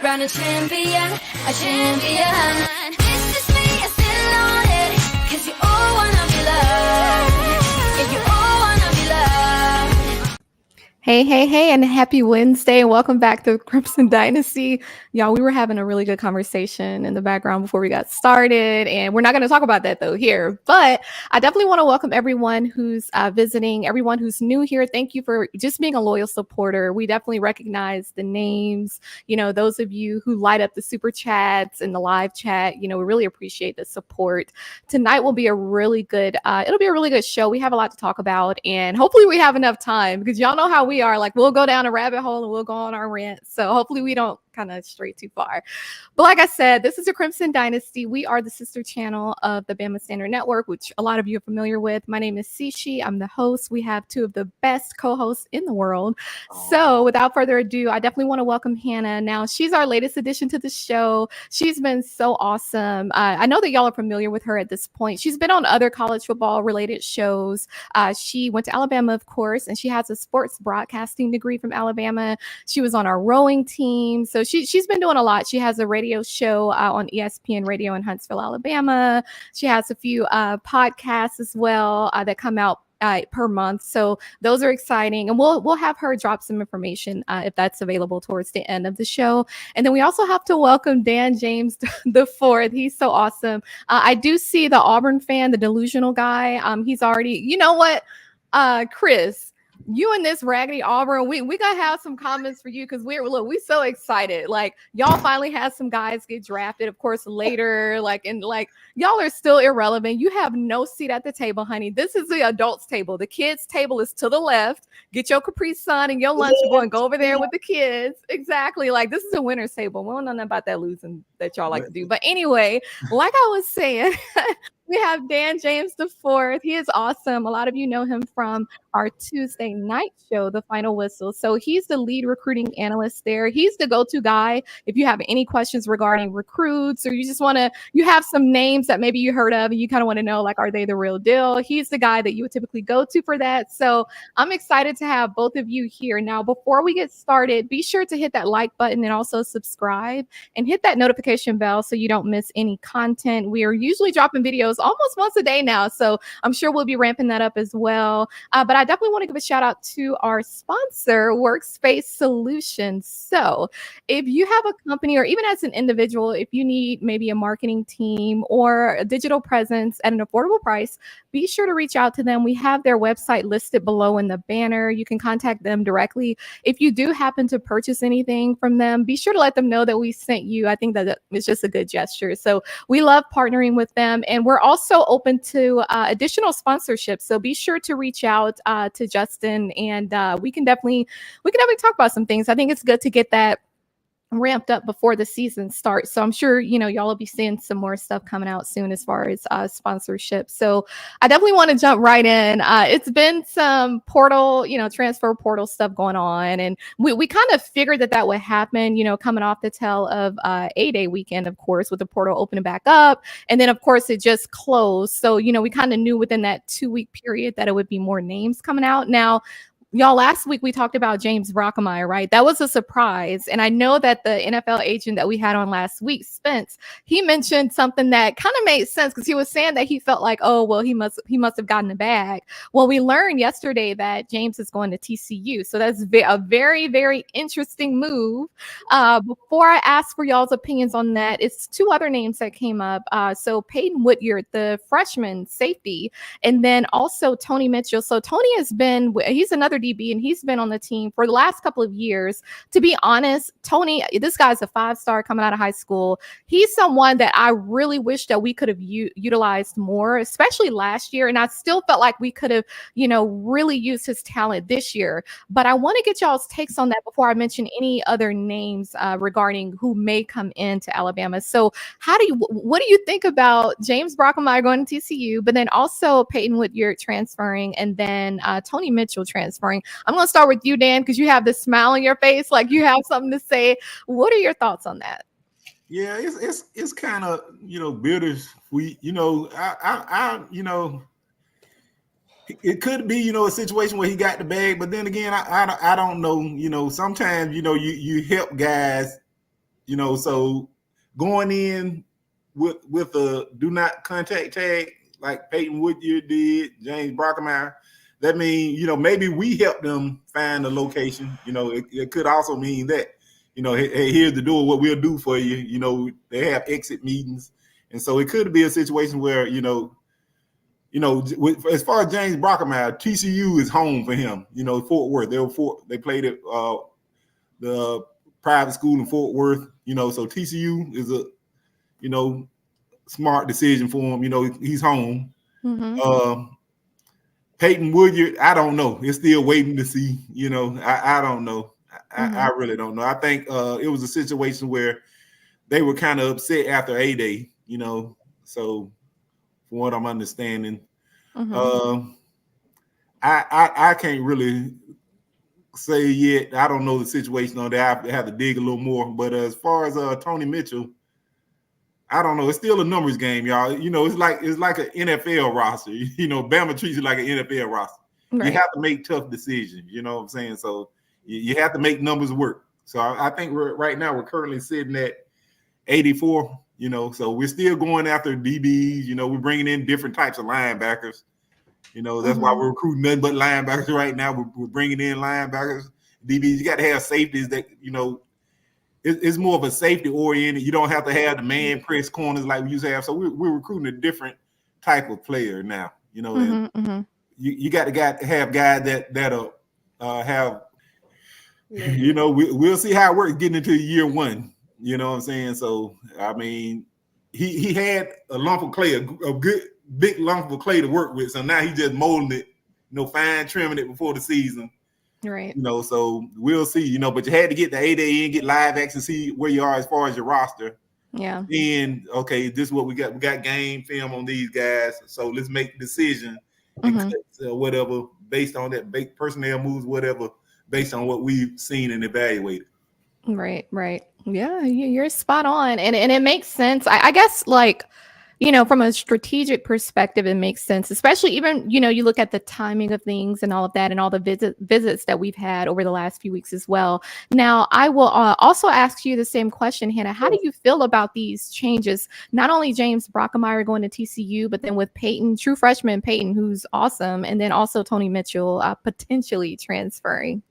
crown a champion, a champion. This is me, I still on it, 'cause you all wanna be loved. Yeah, you all wanna be loved. Hey, and happy Wednesday. Welcome back to Crimson Dynasty. Y'all, we were having a really good conversation in the background before we got started, and we're not going to talk about that, though, here. But I definitely want to welcome everyone who's visiting, everyone who's new here. Thank you for just being a loyal supporter. We definitely recognize the names, those of you who light up the super chats and the live chat. We really appreciate the support. Tonight will be a really good, it'll be a really good show. We have a lot to talk about, and hopefully we have enough time because y'all know how we are. Like, we'll go down a rabbit hole and we'll go on our rant. So hopefully we don't kind of stray too far. But like I said, this is a Crimson Dynasty. We are the sister channel of the Bama Standard Network, which a lot of you are familiar with. My name is Sishi. I'm the host. We have two of the best co-hosts in the world. So without further ado, I definitely want to welcome Hannah. Now, she's our latest addition to the show. She's been so awesome. I know that y'all are familiar with her at this point. She's been on other college football related shows. She went to Alabama, of course, and she has a sports broadcasting degree from Alabama. She was on our rowing team. So she's been doing a lot. She has a radio show on ESPN Radio in Huntsville, Alabama. She has a few podcasts as well that come out per month. So those are exciting. And we'll have her drop some information if that's available towards the end of the show. And then we also have to welcome Dan James the fourth. He's so awesome. I do see the Auburn fan, the delusional guy. He's already, you know what, Chris, you and this raggedy Auburn, we gotta have some comments for you because we're so excited. Like, y'all finally had some guys get drafted, of course, later. Y'all are still irrelevant. You have no seat at the table, honey. This is the adults table. The kids table is to the left. Get your Capri Sun and your Lunchable and go over there with the kids. Exactly. Like, this is a winner's table. We don't know nothing about that losing that y'all like to do. But anyway, like I was saying, we have Dan James the fourth. He is awesome. A lot of you know him from our Tuesday night show, The Final Whistle. So he's the lead recruiting analyst there. He's the go-to guy if you have any questions regarding recruits, or you just you have some names that maybe you heard of and you kind of want to know, like, are they the real deal? He's the guy that you would typically go to for that. So I'm excited to have both of you here. Now, before we get started, be sure to hit that like button and also subscribe and hit that notification bell so you don't miss any content. We are usually dropping videos almost once a day now, so I'm sure we'll be ramping that up as well. But I definitely want to give a shout out to our sponsor, Workspace Solutions. So if you have a company, or even as an individual, if you need maybe a marketing team or a digital presence at an affordable price, be sure to reach out to them. We have their website listed below in the banner. You can contact them directly. If you do happen to purchase anything from them, be sure to let them know that we sent you. I think that it's just a good gesture. So we love partnering with them, and we're also open to additional sponsorships. So be sure to reach out to Justin, and we can definitely talk about some things. I think it's good to get that ramped up before the season starts. So I'm sure, y'all will be seeing some more stuff coming out soon as far as sponsorship. So I definitely want to jump right in. It's been some portal, transfer portal stuff going on. And we kind of figured that would happen, coming off the tail of A-Day weekend, of course, with the portal opening back up. And then, of course, it just closed. So, we kind of knew within that 2-week period that it would be more names coming out. Now, y'all, last week we talked about James Brockmeyer, right? That was a surprise. And I know that the NFL agent that we had on last week, Spence, he mentioned something that kind of made sense because he was saying that he felt like, oh, well, he must have gotten a bag. Well, we learned yesterday that James is going to TCU. So that's a very, very interesting move. Before I ask for y'all's opinions on that, it's two other names that came up. So Peyton Woodyard, the freshman safety, and then also Tony Mitchell. So Tony he's another DB, and he's been on the team for the last couple of years. To be honest, Tony, this guy's a 5-star coming out of high school. He's someone that I really wish that we could have utilized more, especially last year. And I still felt like we could have, really used his talent this year. But I want to get y'all's takes on that before I mention any other names regarding who may come into Alabama. So what do you think about James Brockmeyer going to TCU, but then also Peyton Woodyard transferring, and then Tony Mitchell transferring? I'm going to start with you, Dan, because you have this smile on your face, like you have something to say. What are your thoughts on that? Yeah, it's kind of bittersweet. It could be a situation where he got the bag, but then again, I don't know. Sometimes you help guys So going in with a do not contact tag like Peyton Woodyard did, James Brockemeyer, that means, maybe we help them find a location. It could also mean that, hey, here's the door, what we'll do for you. They have exit meetings. And so it could be a situation where, as far as James Brockemeyer, TCU is home for him. Fort Worth. They played at the private school in Fort Worth. So TCU is a, smart decision for him. He's home. Mm-hmm. Peyton Woodyard, I don't know. It's still waiting to see. I don't know. I really don't know. I think it was a situation where they were kind of upset after A-Day. So from what I'm understanding, I can't really say yet. I don't know the situation on that. I have to dig a little more. But as far as Tony Mitchell, I don't know. It's still a numbers game, y'all. It's like an NFL roster. Bama treats it like an NFL roster. Right. You have to make tough decisions. You know what I'm saying? So you have to make numbers work. So I think right now we're currently sitting at 84. So we're still going after DBs. We're bringing in different types of linebackers. That's why we're recruiting nothing but linebackers right now. We're bringing in linebackers, DBs. You got to have safeties that, it's more of a safety oriented. You don't have to have the man press corners like we used to have. So we're recruiting a different type of player now. You got to have guys that'll have. Yeah. We'll see how it works getting into year one. You know what I'm saying? So I mean, he had a lump of clay, a good big lump of clay to work with. So now he's just molding it, fine trimming it before the season. Right. So we'll see, but you had to get the 8A in, get live action, see where you are as far as your roster. Yeah. And okay, this is what we got. We got game film on these guys. So let's make a decision and cut, whatever based on that personnel moves, whatever, based on what we've seen and evaluated. Right. Yeah, you're spot on. And it makes sense. I guess from a strategic perspective, it makes sense, especially even, you look at the timing of things and all of that and all the visits that we've had over the last few weeks as well. Now, I will also ask you the same question, Hannah. How do you feel about these changes? Not only James Brockemeyer going to TCU, but then with Peyton, true freshman Peyton, who's awesome, and then also Tony Mitchell potentially transferring.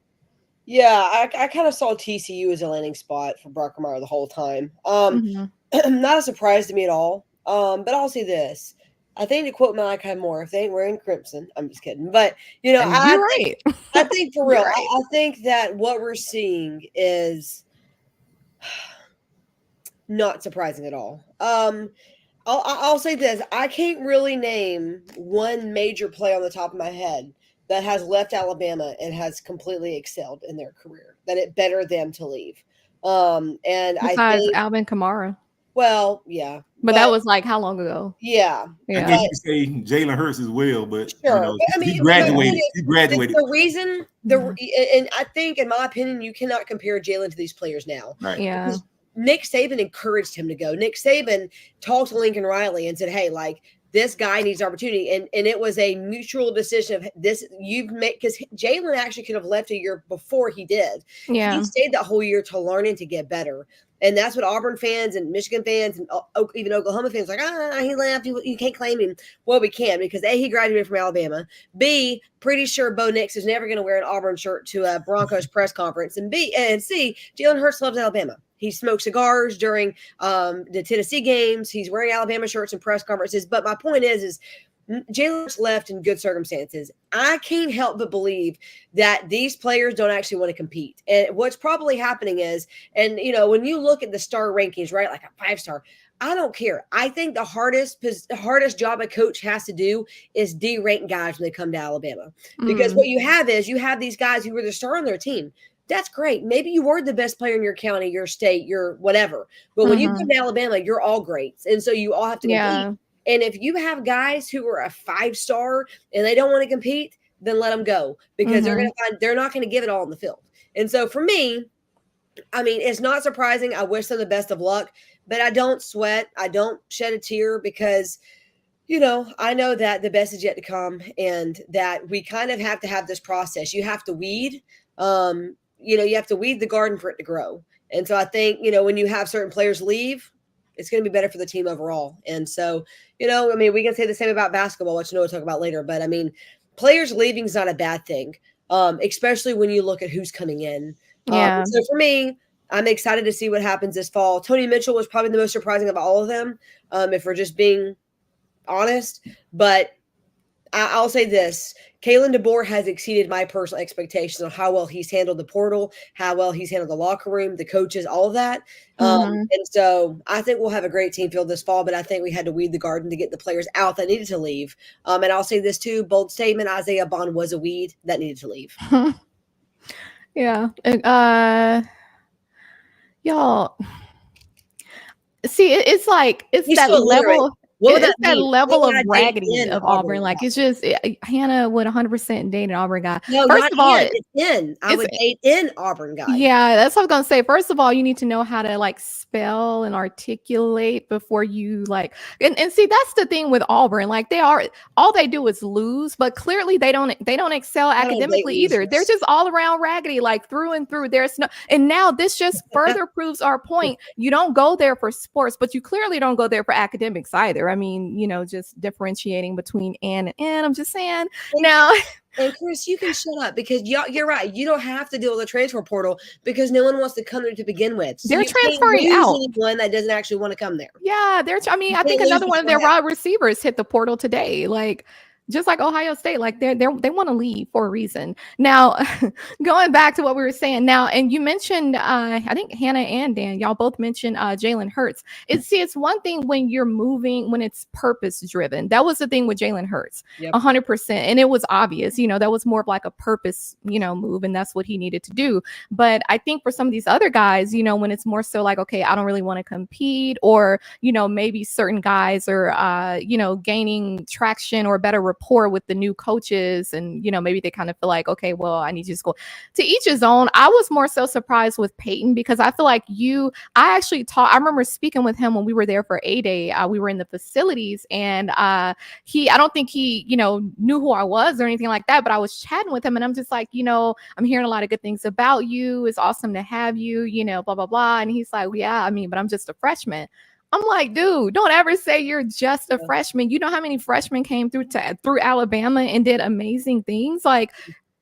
Yeah, I kind of saw TCU as a landing spot for Brockemeyer the whole time. Not a surprise to me at all. But I'll say this. I think, to quote Malachi Moore, if they ain't wearing crimson, I'm just kidding. But, I think for real, right. I think that what we're seeing is not surprising at all. I'll say this. I can't really name one major play on the top of my head that has left Alabama and has completely excelled in their career, that it bettered them to leave. And besides I think Alvin Kamara. Well, yeah. But that was how long ago? Yeah. I guess you say Jalen Hurts as well, but sure. He graduated. The reason, and I think, in my opinion, you cannot compare Jalen to these players now. Right. Yeah. Because Nick Saban encouraged him to go. Nick Saban talked to Lincoln Riley and said, hey, this guy needs opportunity. And it was a mutual decision of this because Jalen actually could have left a year before he did. Yeah. He stayed that whole year to learn and to get better. And that's what Auburn fans and Michigan fans and even Oklahoma fans he left. You can't claim him. Well, we can, because A, he graduated from Alabama. B, pretty sure Bo Nix is never going to wear an Auburn shirt to a Broncos press conference. And C, Jalen Hurts loves Alabama. He smokes cigars during the Tennessee games. He's wearing Alabama shirts and press conferences. But my point is Jalen's left in good circumstances. I can't help but believe that these players don't actually want to compete. And what's probably happening is, and when you look at the star rankings, right, like a 5-star, I don't care. I think the hardest job a coach has to do is de-rank guys when they come to Alabama. Because what you have these guys who were the star on their team. That's great. Maybe you were the best player in your county, your state, your whatever. But when you come to Alabama, you're all greats. And so you all have to compete. Yeah. And if you have guys who are a 5-star and they don't want to compete, then let them go, because they're not going to give it all in the field. And so for me, it's not surprising. I wish them the best of luck, but I don't sweat. I don't shed a tear, because, I know that the best is yet to come, and that we kind of have to have this process. You have to weed, you have to weed the garden for it to grow. And so I think, when you have certain players leave, it's going to be better for the team overall. And so, I mean, we can say the same about basketball, which we'll talk about later. But I mean, players leaving is not a bad thing, especially when you look at who's coming in. Yeah. So for me, I'm excited to see what happens this fall. Tony Mitchell was probably the most surprising of all of them, if we're just being honest. But I'll say this. Kalen DeBoer has exceeded my personal expectations on how well he's handled the portal, how well he's handled the locker room, the coaches, all of that. And so I think we'll have a great team field this fall, but I think we had to weed the garden to get the players out that needed to leave. And I'll say this too, bold statement, Isaiah Bond was a weed that needed to leave. Yeah. Y'all see, it's like, it's He's that so illiterate. level. What would It's that that mean? level What of would I date raggedy in of Auburn? Auburn. Like, it's just Hannah would 100% date an Auburn guy. No, First not of all, in. It's in. I would date in Auburn guy. yeah, that's what I was gonna say. First of all, you need to know how to like spell and articulate before you like and see, that's the thing with Auburn. Like, all they do is lose, but clearly they don't excel academically either. They're just all around raggedy, like through and through. There's no, and now this just further proves our point. You don't go there for sports, but you clearly don't go there for academics either. I mean, just differentiating between and I'm just saying now. And Chris, you can shut up because you're right. You don't have to deal with the transfer portal because no one wants to come there to begin with. So they're transferring out. Anyone that doesn't actually want to come there. Yeah, I mean, I think another one of their wide receivers hit the portal today. Like, just like Ohio State, like they want to leave for a reason. Now, going back to what we were saying now, and you mentioned, I think Hannah and Dan, y'all both mentioned Jalen Hurts. It's one thing when you're moving, when it's purpose driven. That was the thing with Jalen Hurts, 100%. And it was obvious, that was more of like a purpose, move, and that's what he needed to do. But I think for some of these other guys, when it's more so like, okay, I don't really want to compete, or, maybe certain guys are, gaining traction or better rapport with the new coaches, and maybe they kind of feel like, okay, well, I need you to go to each his own. I was more so surprised with Peyton because I feel like I remember speaking with him when we were there for A-Day. We were in the facilities, and I don't think he knew who I was or anything like that, but I was chatting with him, and I'm just like, I'm hearing a lot of good things about you. It's awesome to have you, blah blah blah. And he's like, yeah, I mean, but I'm just a freshman. I'm like, dude, don't ever say you're just a freshman. You know how many freshmen came through Alabama and did amazing things? Like,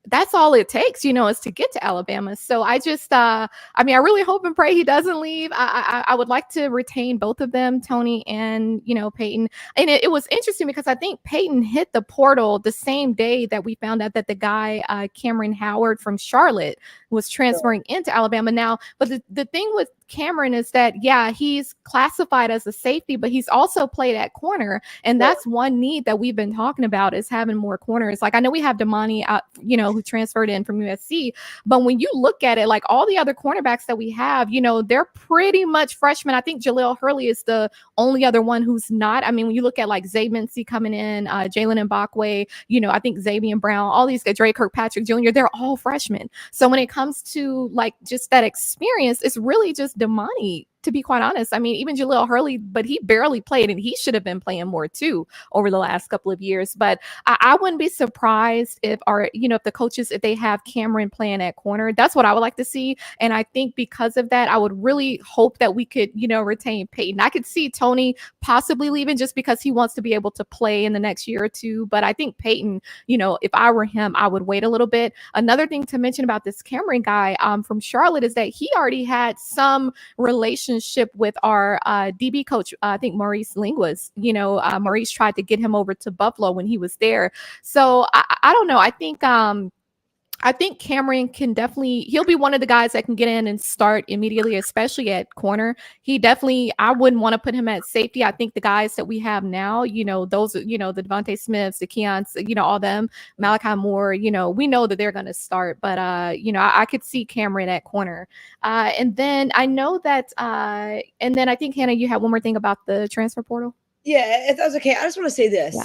that's all it takes, is to get to Alabama. So I just, I really hope and pray he doesn't leave. I would like to retain both of them, Tony and, Peyton. And it was interesting because I think Peyton hit the portal the same day that we found out that the guy, Kameron Howard from Charlotte, was transferring into Alabama now. But the thing with Kameron is that, yeah, he's classified as a safety, but he's also played at corner. And that's one need that we've been talking about, is having more corners. Like, I know we have Damani, who transferred in from USC, but when you look at it, like all the other cornerbacks that we have, they're pretty much freshmen. I think Jaleel Hurley is the only other one who's not. I mean, when you look at like Zay Mincy coming in, Jalen Mbakwe, I think Xavier Brown, all these guys, Drake Kirkpatrick Jr., they're all freshmen. So when it comes to like just that experience, it's really just Damani, to be quite honest. I mean, even Jaleel Hurley, but he barely played, and he should have been playing more too over the last couple of years. But I wouldn't be surprised if if the coaches, if they have Kameron playing at corner. That's what I would like to see. And I think because of that, I would really hope that we could, retain Peyton. I could see Tony possibly leaving just because he wants to be able to play in the next year or two. But I think Peyton, if I were him, I would wait a little bit. Another thing to mention about this Kameron guy from Charlotte is that he already had some relationship with our DB coach, I think Maurice Linguist. Maurice tried to get him over to Buffalo when he was there. So I don't know. I think Kameron can definitely, he'll be one of the guys that can get in and start immediately, especially at corner. I wouldn't want to put him at safety. I think the guys that we have now, those, the Devontae Smiths, the Keons, all them, Malachi Moore, we know that they're going to start, but, I could see Kameron at corner. And then I know that, and then I think, Hannah, you had one more thing about the transfer portal. Yeah, if that's okay. I just want to say this,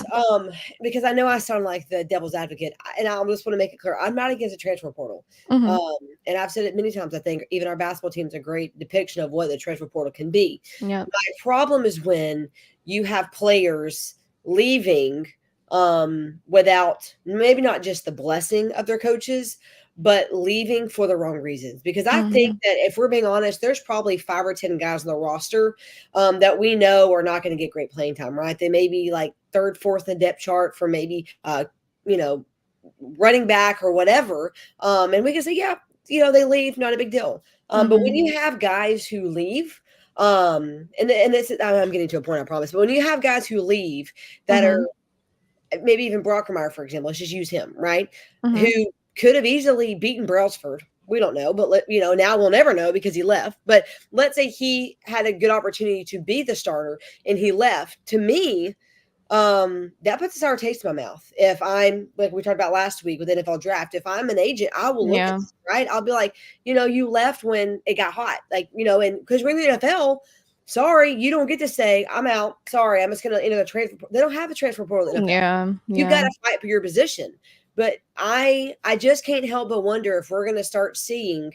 because I know I sound like the devil's advocate, and I just want to make it clear. I'm not against the transfer portal. Mm-hmm. And I've said it many times. I think even our basketball team is a great depiction of what the transfer portal can be. Yeah. My problem is when you have players leaving without maybe not just the blessing of their coaches, but leaving for the wrong reasons. Because I think that if we're being honest, there's probably 5 or 10 guys on the roster that we know are not going to get great playing time, right? They may be like 3rd, 4th in the depth chart for maybe, running back or whatever. And we can say, yeah, they leave, not a big deal. But when you have guys who leave, and this, I'm getting to a point, I promise. But when you have guys who leave that are maybe even Brockermeyer, for example, let's just use him, right? Who could have easily beaten Brailsford. We don't know, but now we'll never know because he left. But let's say he had a good opportunity to be the starter and he left. To me, that puts a sour taste in my mouth. If I'm, like we talked about last week with NFL draft, if I'm an agent, I will look at this, right? I'll be like, you left when it got hot, and because we're in the NFL, sorry, you don't get to say I'm out. Sorry, I'm just going to enter the transfer. They don't have a transfer portal in the NFL. You got to fight for your position. But I just can't help but wonder if we're going to start seeing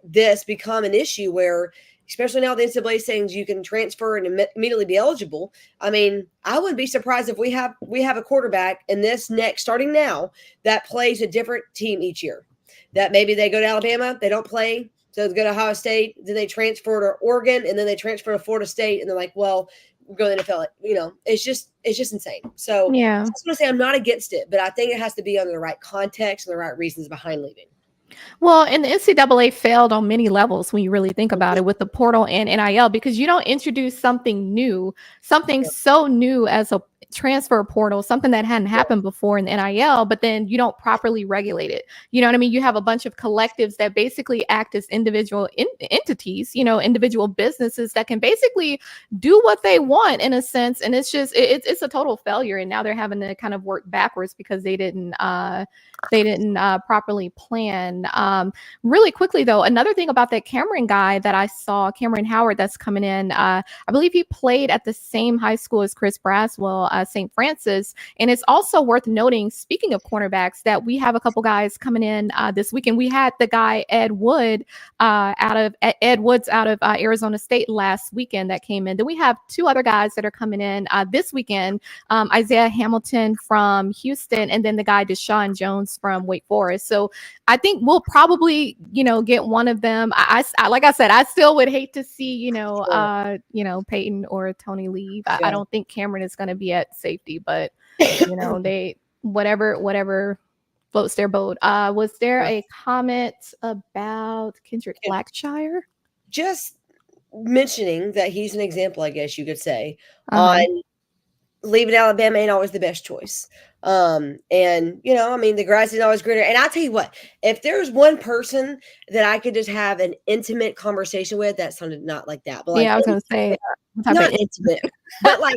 this become an issue where, especially now the NCAA saying you can transfer and immediately be eligible. I mean, I wouldn't be surprised if we have a quarterback in this next starting now that plays a different team each year. That maybe they go to Alabama, they don't play, so they go to Ohio State, then they transfer to Oregon, and then they transfer to Florida State, and they're like, well, we're going to the NFL. It's just insane. So I was going to say I'm not against it, but I think it has to be under the right context and the right reasons behind leaving. Well, and the NCAA failed on many levels when you really think about it with the portal and NIL, because you don't introduce something new, something so new as a transfer portal, something that hadn't happened before in the NIL, but then you don't properly regulate it. You know what I mean? You have a bunch of collectives that basically act as individual entities, individual businesses that can basically do what they want in a sense. And it's just, it's a total failure. And now they're having to kind of work backwards because they didn't properly plan. Really quickly though, another thing about that Kameron guy that I saw, Kameron Howard, that's coming in, I believe he played at the same high school as Chris Braswell, St. Francis. And it's also worth noting, speaking of cornerbacks, that we have a couple guys coming in this weekend. We had the guy Ed Woods out of Arizona State last weekend that came in. Then we have 2 other guys that are coming in this weekend, Isaiah Hamilton from Houston, and then the guy Deshaun Jones from Wake Forest. So I think we'll probably, get one of them. I like I said, I still would hate to see, Peyton or Tony leave. I don't think Kameron is going to be at safety, but they whatever floats their boat. Was there a comment about Kendrick Blackshire? Just mentioning that he's an example, I guess you could say, on leaving Alabama ain't always the best choice. The grass is always greener. And I'll tell you what, if there's one person that I could just have an intimate conversation with, that sounded not like that. But I was going to say, not intimate, but like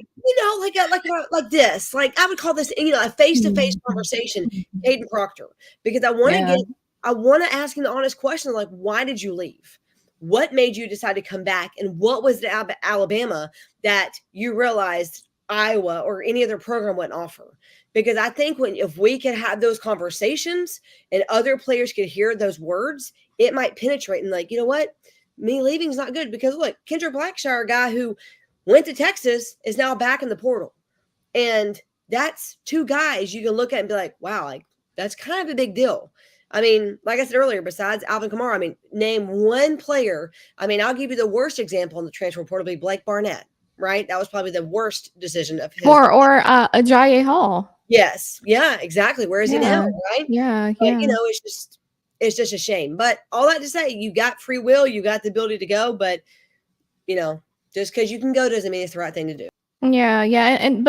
this, like I would call this, a face-to-face conversation, Hayden Proctor, because I want to ask him the honest question, like, why did you leave? What made you decide to come back? And what was the Alabama that you realized Iowa or any other program wouldn't offer? Because I think if we could have those conversations and other players could hear those words, it might penetrate and like, you know what? Me leaving is not good, because look, Kendrick Blackshire, a guy who went to Texas, is now back in the portal. And that's 2 guys you can look at and be like, wow, like that's kind of a big deal. I mean, like I said earlier, besides Alvin Kamara, name one player. I'll give you the worst example in the transfer portal, be Blake Barnett, right? That was probably the worst decision of his. Or Ajayi Hall. Yes. Yeah, exactly. Where is he now? Right. Yeah. But, it's just a shame. But all that to say, you got free will, you got the ability to go, but just because you can go doesn't mean it's the right thing to do. Yeah. And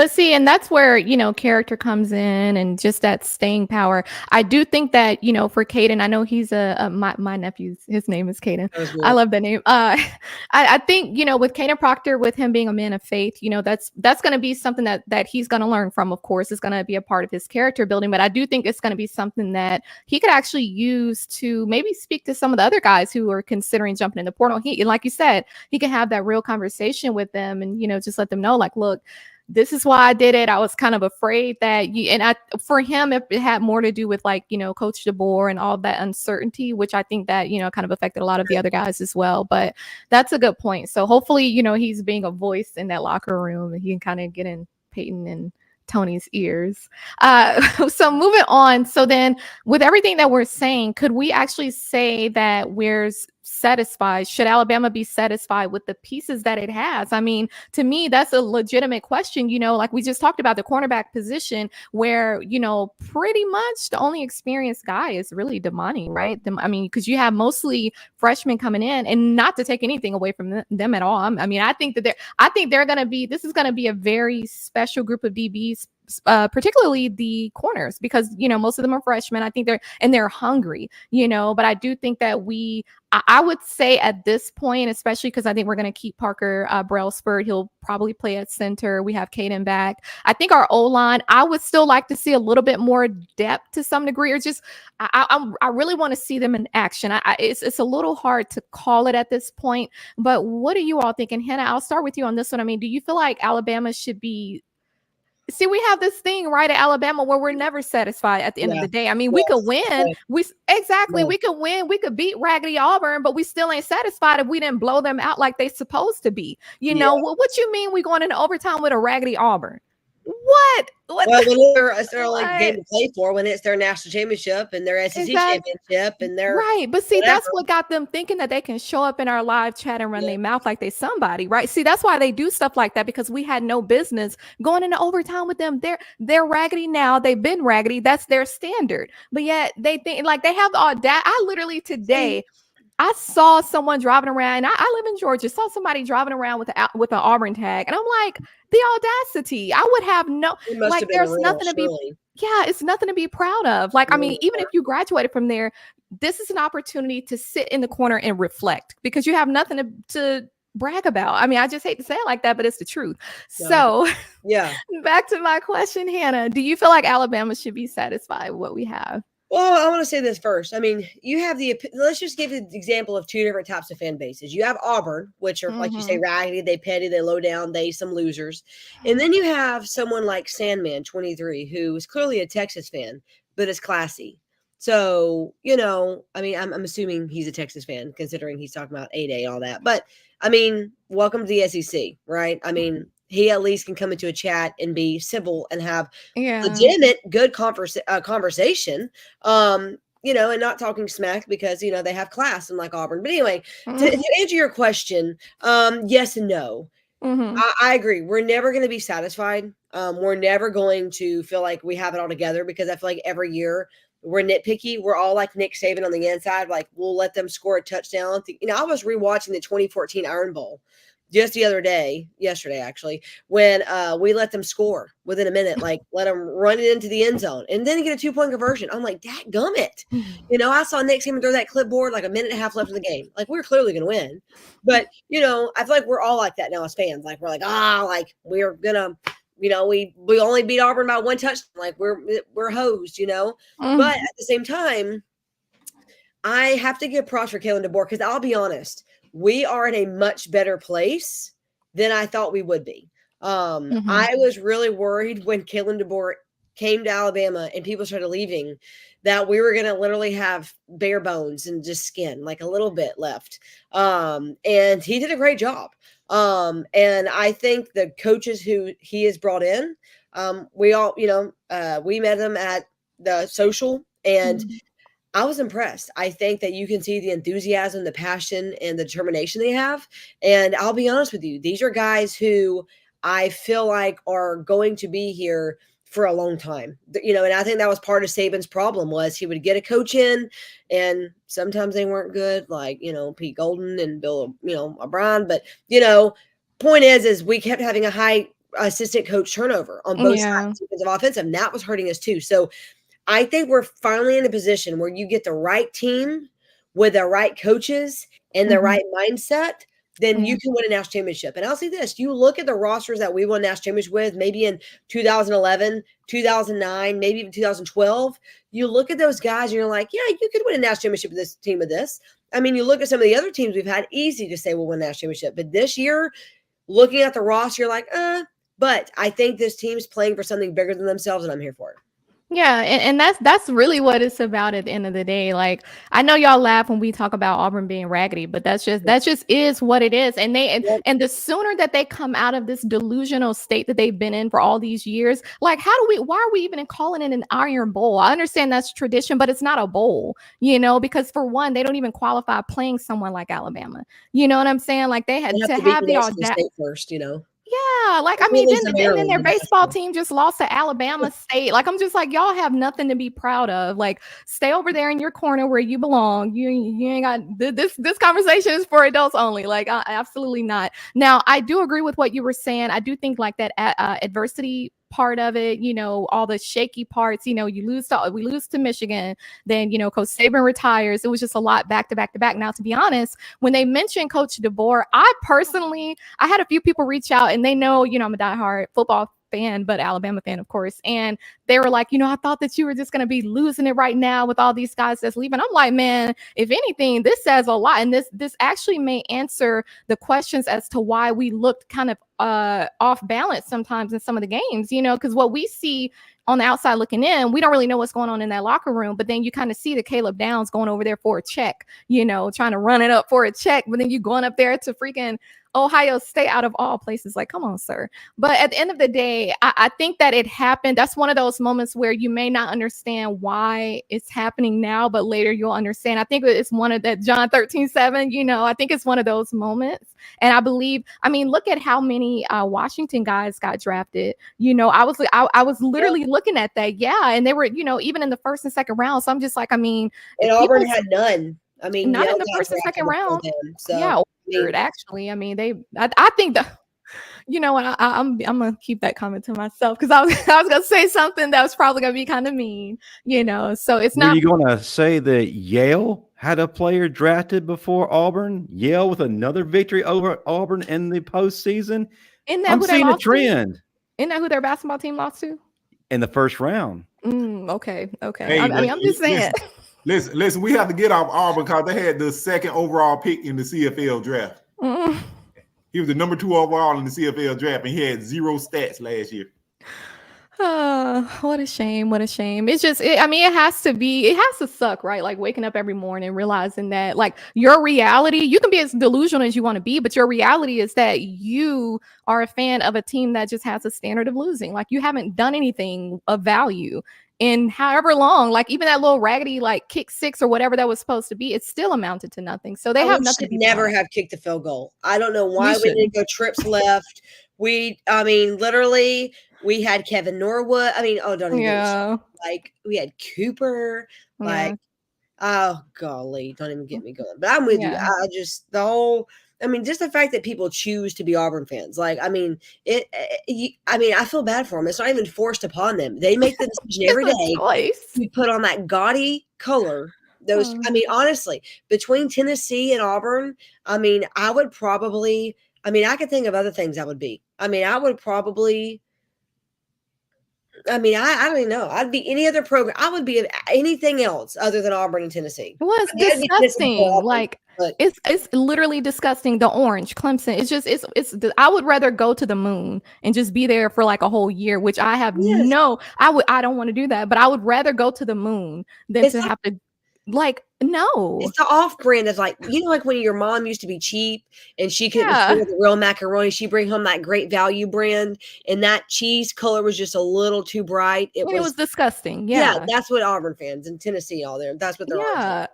that's where, character comes in and just that staying power. I do think that, for Caden, I know he's my nephew, his name is Caden. I love that name. I think, with Kaden Proctor, with him being a man of faith, that's going to be something that he's going to learn from, of course. It's going to be a part of his character building, but I do think it's going to be something that he could actually use to maybe speak to some of the other guys who are considering jumping in the portal. Like you said, he can have that real conversation with them and, just let them know, like, look, this is why I did it. I was kind of afraid that for him, it had more to do with like, Coach DeBoer and all that uncertainty, which I think that, kind of affected a lot of the other guys as well. But that's a good point. So hopefully, he's being a voice in that locker room and he can kind of get in Peyton and Tony's ears. So moving on. So then with everything that we're saying, could we actually say that we're satisfied? Should Alabama be satisfied with the pieces that it has? I mean, to me, that's a legitimate question. Like we just talked about the cornerback position where, pretty much the only experienced guy is really Damani, right? I mean, because you have mostly freshmen coming in, and not to take anything away from them at all. I mean, I think they're going to be, this is going to be a very special group of DBs, particularly the corners, because most of them are freshmen. I think they're hungry, but I do think that I would say at this point, especially because I think we're going to keep Parker Brailsford. He'll probably play at center. We have Caden back. I think our O-line, I would still like to see a little bit more depth to some degree, or just I really want to see them in action. It's a little hard to call it at this point, but what are you all thinking? Hannah, I'll start with you on this one. I mean, do you feel like Alabama should be... See, we have this thing right at Alabama where we're never satisfied at the end of the day. I mean, we could win. We could win. We could beat Raggedy Auburn, but we still ain't satisfied if we didn't blow them out like they supposed to be. What you mean we going into overtime with a Raggedy Auburn? What? Well, when it's their like game to play for, when it's their national championship and their SEC championship and their right. But see, that's what got them thinking that they can show up in our live chat and run their mouth like they somebody, right? See, that's why they do stuff like that, because we had no business going into overtime with them. They're raggedy now. They've been raggedy. That's their standard. But yet they think like they have the audacity. I literally today, I saw someone driving around. I live in Georgia. Saw somebody driving around with an Auburn tag, and I'm like, the audacity! I would have there's nothing to be. Yeah, it's nothing to be proud of. Like, I mean, even if you graduated from there, this is an opportunity to sit in the corner and reflect, because you have nothing to brag about. I mean, I just hate to say it like that, but it's the truth. So, back to my question, Hannah. Do you feel like Alabama should be satisfied with what we have? Well, I want to say this first. I mean, you have let's just give an example of two different types of fan bases. You have Auburn, which are, like you say, raggedy, they petty, they low down, they some losers. And then you have someone like Sandman 23, who is clearly a Texas fan, but is classy. So, I mean, I'm assuming he's a Texas fan, considering he's talking about 8A and all that. But, I mean, welcome to the SEC, right? I mean, he at least can come into a chat and be civil and have legitimate, good conversation, and not talking smack, because, they have class, unlike Auburn. But anyway, to answer your question, yes and no. I agree. We're never going to be satisfied. We're never going to feel like we have it all together, because I feel like every year we're nitpicky. We're all like Nick Saban on the inside. Like, we'll let them score a touchdown. I was rewatching the 2014 Iron Bowl just the other day, yesterday actually, when we let them score within a minute, like let them run it into the end zone and then get a 2-point conversion. I'm like, dadgummit. I saw Nick Saban throw that clipboard like a minute and a half left in the game. Like, we're clearly going to win. But, I feel like we're all like that now as fans. Like, we're like, we're going to, we only beat Auburn by 1 touchdown. Like, we're hosed, But at the same time, I have to give props for Kalen DeBoer, because I'll be honest, we are in a much better place than I thought we would be. I was really worried when Kalen DeBoer came to Alabama and people started leaving, that we were going to literally have bare bones and just skin, like a little bit left. And he did a great job. And I think the coaches who he has brought in, we all, we met them at the social, and I was impressed. I think that you can see the enthusiasm, the passion, and the determination they have. And I'll be honest with you, these are guys who I feel like are going to be here for a long time. And I think that was part of Saban's problem, was he would get a coach in, and sometimes they weren't good, like, Pete Golden and Bill, O'Brien. But, point is we kept having a high assistant coach turnover on both sides of offensive, and that was hurting us too. So I think we're finally in a position where you get the right team with the right coaches and the right mindset, then you can win a national championship. And I'll say this, you look at the rosters that we won national championship with, maybe in 2011, 2009, maybe even 2012, you look at those guys and you're like, yeah, you could win a national championship with this team with this. I mean, you look at some of the other teams we've had, easy to say we'll win a national championship. But this year, looking at the roster, you're like, but I think this team's playing for something bigger than themselves, and I'm here for it. Yeah, and that's really what it's about at the end of the day. Like, I know y'all laugh when we talk about Auburn being raggedy, but that just is what it is. And Yep. and the sooner that they come out of this delusional state that they've been in for all these years, like why are we even calling it an Iron Bowl? I understand that's tradition, but it's not a bowl, because for one, they don't even qualify playing someone like Alabama. You know what I'm saying? Like they had They have to to beat have the Mississippi audacity. State first, Yeah, like I They mean, lose to then their Maryland in baseball basketball. team just lost to Alabama State. Like I'm just like, y'all have nothing to be proud of. Like, stay over there in your corner where you belong. You ain't got this conversation is for adults only. Like, absolutely not. Now, I do agree with what you were saying. I do think like that adversity part of it, all the shaky parts. We lose to Michigan, then Coach Saban retires. It was just a lot back to back to back. Now, to be honest, when they mentioned Coach DeBoer, I had a few people reach out and they know, I'm a diehard football fan, but Alabama fan, of course. And they were like, I thought that you were just going to be losing it right now with all these guys that's leaving. I'm like, man, if anything, this says a lot. And this actually may answer the questions as to why we looked kind of off balance sometimes in some of the games, because what we see on the outside looking in, we don't really know what's going on in that locker room. But then you kind of see the Caleb Downs going over there for a check, trying to run it up for a check. But then you going up there to freaking Ohio State out of all places. Like, come on, sir. But at the end of the day, I think that it happened. That's one of those moments where you may not understand why it's happening now, but later you'll understand. I think it's one of that John 13:7, I think it's one of those moments. And I mean, look at how many Washington guys got drafted. I was literally looking at that. Yeah. And they were, even in the first and second round. So I'm just like, I mean, And Auburn had none. I mean, not Yale in the got first and second drafted before round. them, so Yeah, weird, actually. I mean, I think that, what, I'm gonna keep that comment to myself because I was gonna say something that was probably gonna be kind of mean, so it's Were not. you going to say that Yale had a player drafted before Auburn? Yale with another victory over Auburn in the postseason? Isn't that I'm who they seeing a lost to? trend Isn't that who their basketball team lost to? in the first round. Okay. Hey, I mean, I'm just saying. Listen, we have to get off Auburn because they had the second overall pick in the CFL draft. He was the number 2 overall in the CFL draft, and he had 0 stats last year. What a shame. What a shame. It's just, it has to suck, right? Like waking up every morning, realizing that like your reality, you can be as delusional as you want to be, but your reality is that you are a fan of a team that just has a standard of losing. Like you haven't done anything of value in however long, like even that little raggedy, like kick 6 or whatever that was supposed to be, it still amounted to nothing. So they have nothing. Should never have kicked a field goal. I don't know why we didn't go trips left. Literally, we had Kevin Norwood. Don't even get me. Like we had Cooper. Like, oh golly, don't even get me going. But I'm with you. I just just the fact that people choose to be Auburn fans. Like, I feel bad for them. It's not even forced upon them. They make the decision every day to put on that gaudy color. Those, honestly, between Tennessee and Auburn, I would probably, I could think of other things I would be. I don't even know. I'd be any other program. I would be anything else other than Auburn and Tennessee. Well, it's disgusting. Like it's literally disgusting. The orange, Clemson. It's just I would rather go to the moon and just be there for like a whole year, which I have I don't want to do that, but I would rather go to the moon than to have to. Like, no. It's the off-brand of like when your mom used to be cheap and she couldn't afford the real macaroni, she bring home that Great Value brand and that cheese color was just a little too bright. It was disgusting. Yeah, that's what Auburn fans in Tennessee all there. That's what they're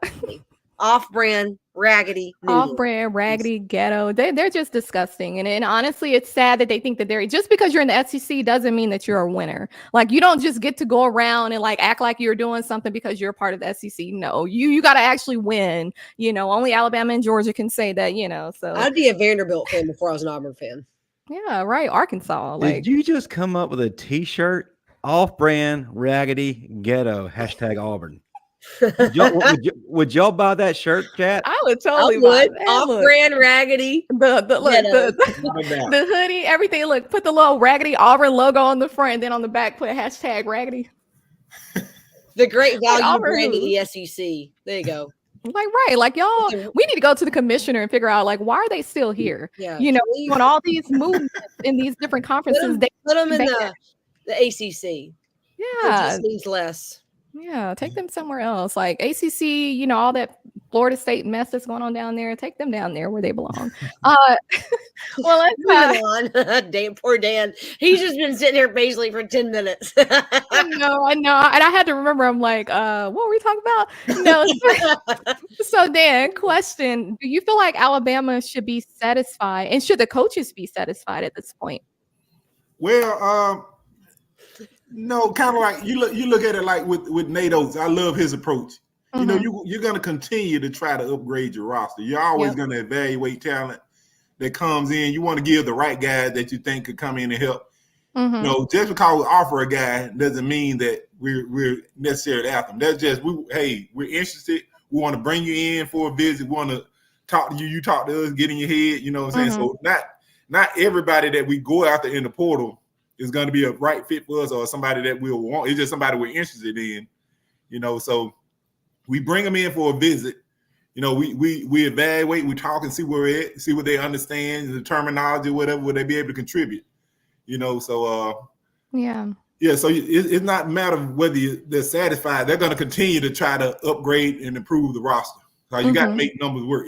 off-brand, raggedy, off-brand, raggedy, ghetto. They're just disgusting. And honestly, it's sad that they think that they're just because you're in the SEC doesn't mean that you're a winner. Like you don't just get to go around and like act like you're doing something because you're part of the SEC. No, you got to actually win. Only Alabama and Georgia can say that. So I'd be a Vanderbilt fan before I was an Auburn fan. Yeah, right. Arkansas. Did you just come up with a T-shirt? Off-brand, raggedy, ghetto. #Auburn. Would y'all buy that shirt, chat? I would totally buy that. Off-brand, raggedy. The hoodie, everything. Look, put the little raggedy Auburn logo on the front, and then on the back put #raggedy. The Great Value brand of the SEC. There you go. Like, right. Like, y'all, we need to go to the commissioner and figure out, like, why are they still here? Yeah. On all these movements in these different conferences. Put them in the ACC. It Yeah. just means less. Yeah, take them somewhere else. Like ACC, all that Florida State mess that's going on down there. Take them down there where they belong. Well, let's Moving on. Dan, poor Dan. He's just been sitting here patiently for 10 minutes. I know, and I had to remember. I'm like, what were we talking about? No. So Dan, question: do you feel like Alabama should be satisfied, and should the coaches be satisfied at this point? Well, no, kind of like you look at it like with Nate Oates. I love his approach. You're going to continue to try to upgrade your roster. You're always going to evaluate talent that comes in. You want to give the right guy that you think could come in and help. Just because we offer a guy doesn't mean that we're necessarily after him. That's just we're interested. We want to bring you in for a visit. We want to talk to you. You talk to us. Get in your head. You know what I'm saying? So not everybody that we go after in the portal is going to be a right fit for us or somebody that we'll want. It's just somebody we're interested in. So we bring them in for a visit. We evaluate, we talk and see where we're at, see what they understand, the terminology, whatever, will they be able to contribute? So it's not a matter of whether they're satisfied. They're going to continue to try to upgrade and improve the roster. So you got to make numbers work.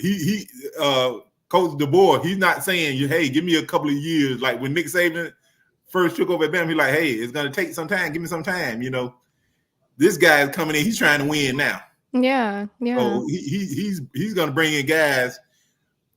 Coach DeBoer, he's not saying, hey, give me a couple of years. Like when Nick Saban first took over at Bama, he's like, hey, it's going to take some time. Give me some time. This guy is coming in. He's trying to win now. Yeah. So he's going to bring in guys,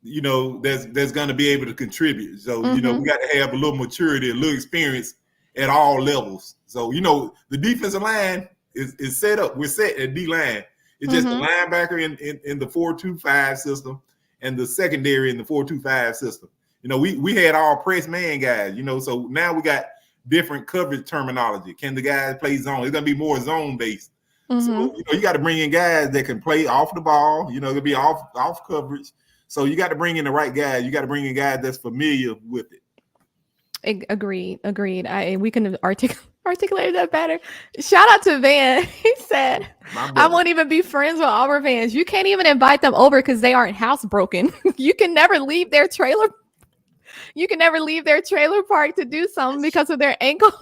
that's going to be able to contribute. So, we got to have a little maturity, a little experience at all levels. So, the defensive line is set up. We're set at D-line. It's just the linebacker in the 4-2-5 system and the secondary in the 4-2-5 system. We had all press man guys, so now we got different coverage terminology. Can the guys play zone? It's going to be more zone based. So, you got to bring in guys that can play off the ball, it'll be off coverage. So you got to bring in the right guys. You got to bring in guys that's familiar with it. Agreed. We can articulate that better. Shout out to Van. He said, I won't even be friends with Auburn fans. You can't even invite them over because they aren't housebroken. You can never leave their trailer. You can never leave their trailer park to do something because of their ankle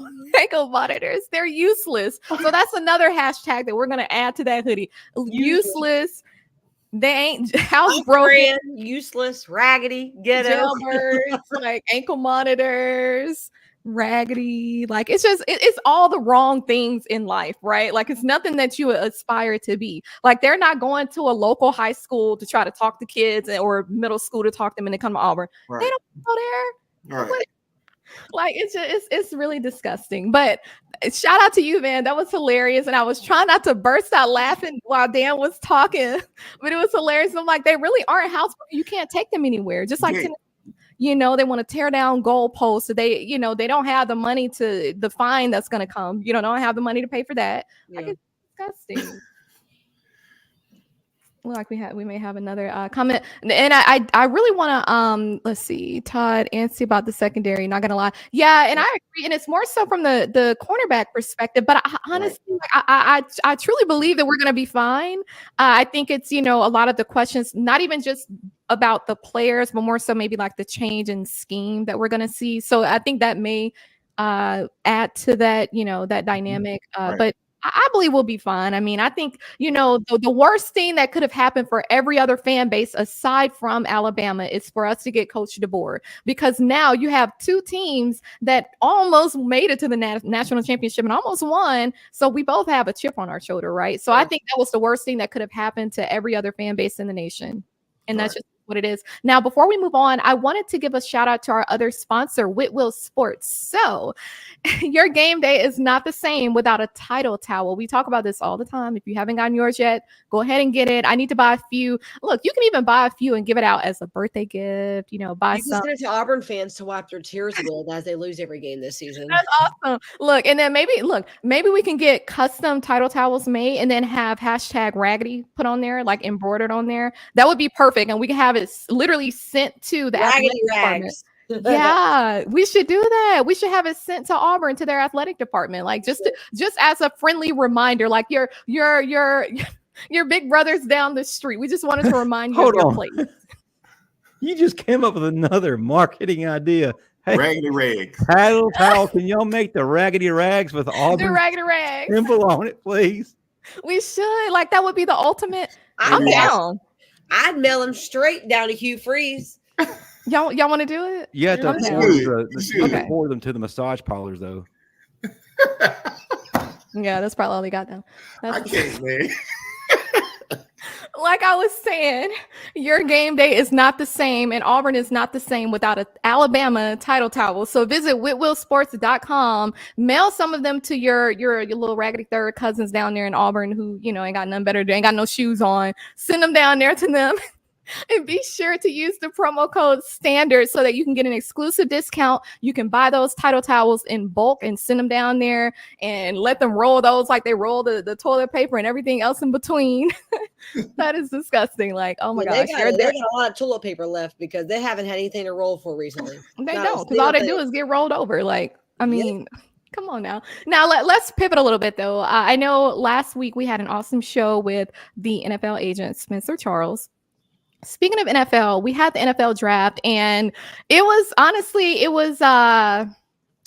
monitors. They're useless. So that's another hashtag that we're going to add to that hoodie. Useless. They ain't housebroken. Useless, raggedy, ghetto. Jailbirds, like ankle monitors, raggedy. Like it's all the wrong things in life, right? Like it's nothing that you aspire to be. Like they're not going to a local high school to try to talk to kids or middle school to talk to them and they come to Auburn. Right. They don't go there. Right. Like it's really disgusting. But shout out to you, Van. That was hilarious. And I was trying not to burst out laughing while Dan was talking, but it was hilarious. I'm like, they really aren't house. You can't take them anywhere. Just like they want to tear down goalposts. They, they don't have the money to the fine that's going to come. Don't have the money to pay for that. Yeah. Like, it's disgusting. Like we may have another comment, and I really want to let's see, Todd Anstey about the secondary. Not gonna lie, I agree, and it's more so from the cornerback perspective. But honestly, I truly believe that we're gonna be fine. I think it's a lot of the questions, not even just about the players, but more so maybe like the change in scheme that we're gonna see. So I think that may add to that that dynamic, but. I believe we'll be fine. I mean, I think, the worst thing that could have happened for every other fan base aside from Alabama is for us to get Coach DeBoer, because now you have two teams that almost made it to the national championship and almost won. So we both have a chip on our shoulder, right? So I think that was the worst thing that could have happened to every other fan base in the nation. And that's just what it is. Now, before we move on, I wanted to give a shout out to our other sponsor, Whitwell Sports. So your game day is not the same without a title towel. We talk about this all the time. If you haven't gotten yours yet, go ahead and get it. I need to buy a few. Look, you can even buy a few and give it out as a birthday gift, buy some. You can send it to Auburn fans to wipe their tears with as they lose every game this season. That's awesome. Look, and then maybe we can get custom title towels made and then have hashtag raggedy put on there, like embroidered on there. That would be perfect. And we can have it literally sent to the athletic department. Yeah, we should do that. We should have it sent to Auburn, to their athletic department, like just as a friendly reminder, like your big brothers down the street. We just wanted to remind you of your place. You just came up with another marketing idea. Raggedy rags. Paddle towel. Can y'all make the raggedy rags with The Auburn raggedy rags. symbol on it, please? We should. Like, that would be the ultimate. I'm Maybe down. I'd mail them straight down to Hugh Freeze. Y'all want to do it? You have to Okay. pour them to the massage parlors, though. Yeah, that's probably all they got now. I can't, man. Like I was saying, your game day is not the same, and Auburn is not the same without an Alabama title towel. So visit whitwillsports.com, mail some of them to your little raggedy third cousins down there in Auburn who, ain't got nothing better to do, ain't got no shoes on. Send them down there to them. And be sure to use the promo code STANDARD so that you can get an exclusive discount. You can buy those title towels in bulk and send them down there and let them roll those like they roll the toilet paper and everything else in between. That is disgusting. Like, oh my gosh. They got a lot of toilet paper left because they haven't had anything to roll for recently. They don't, because all they do is get rolled over. Like, I mean, come on now. Now let's pivot a little bit though. I know last week we had an awesome show with the NFL agent, Spencer Charles. Speaking of NFL, we had the NFL draft, and it was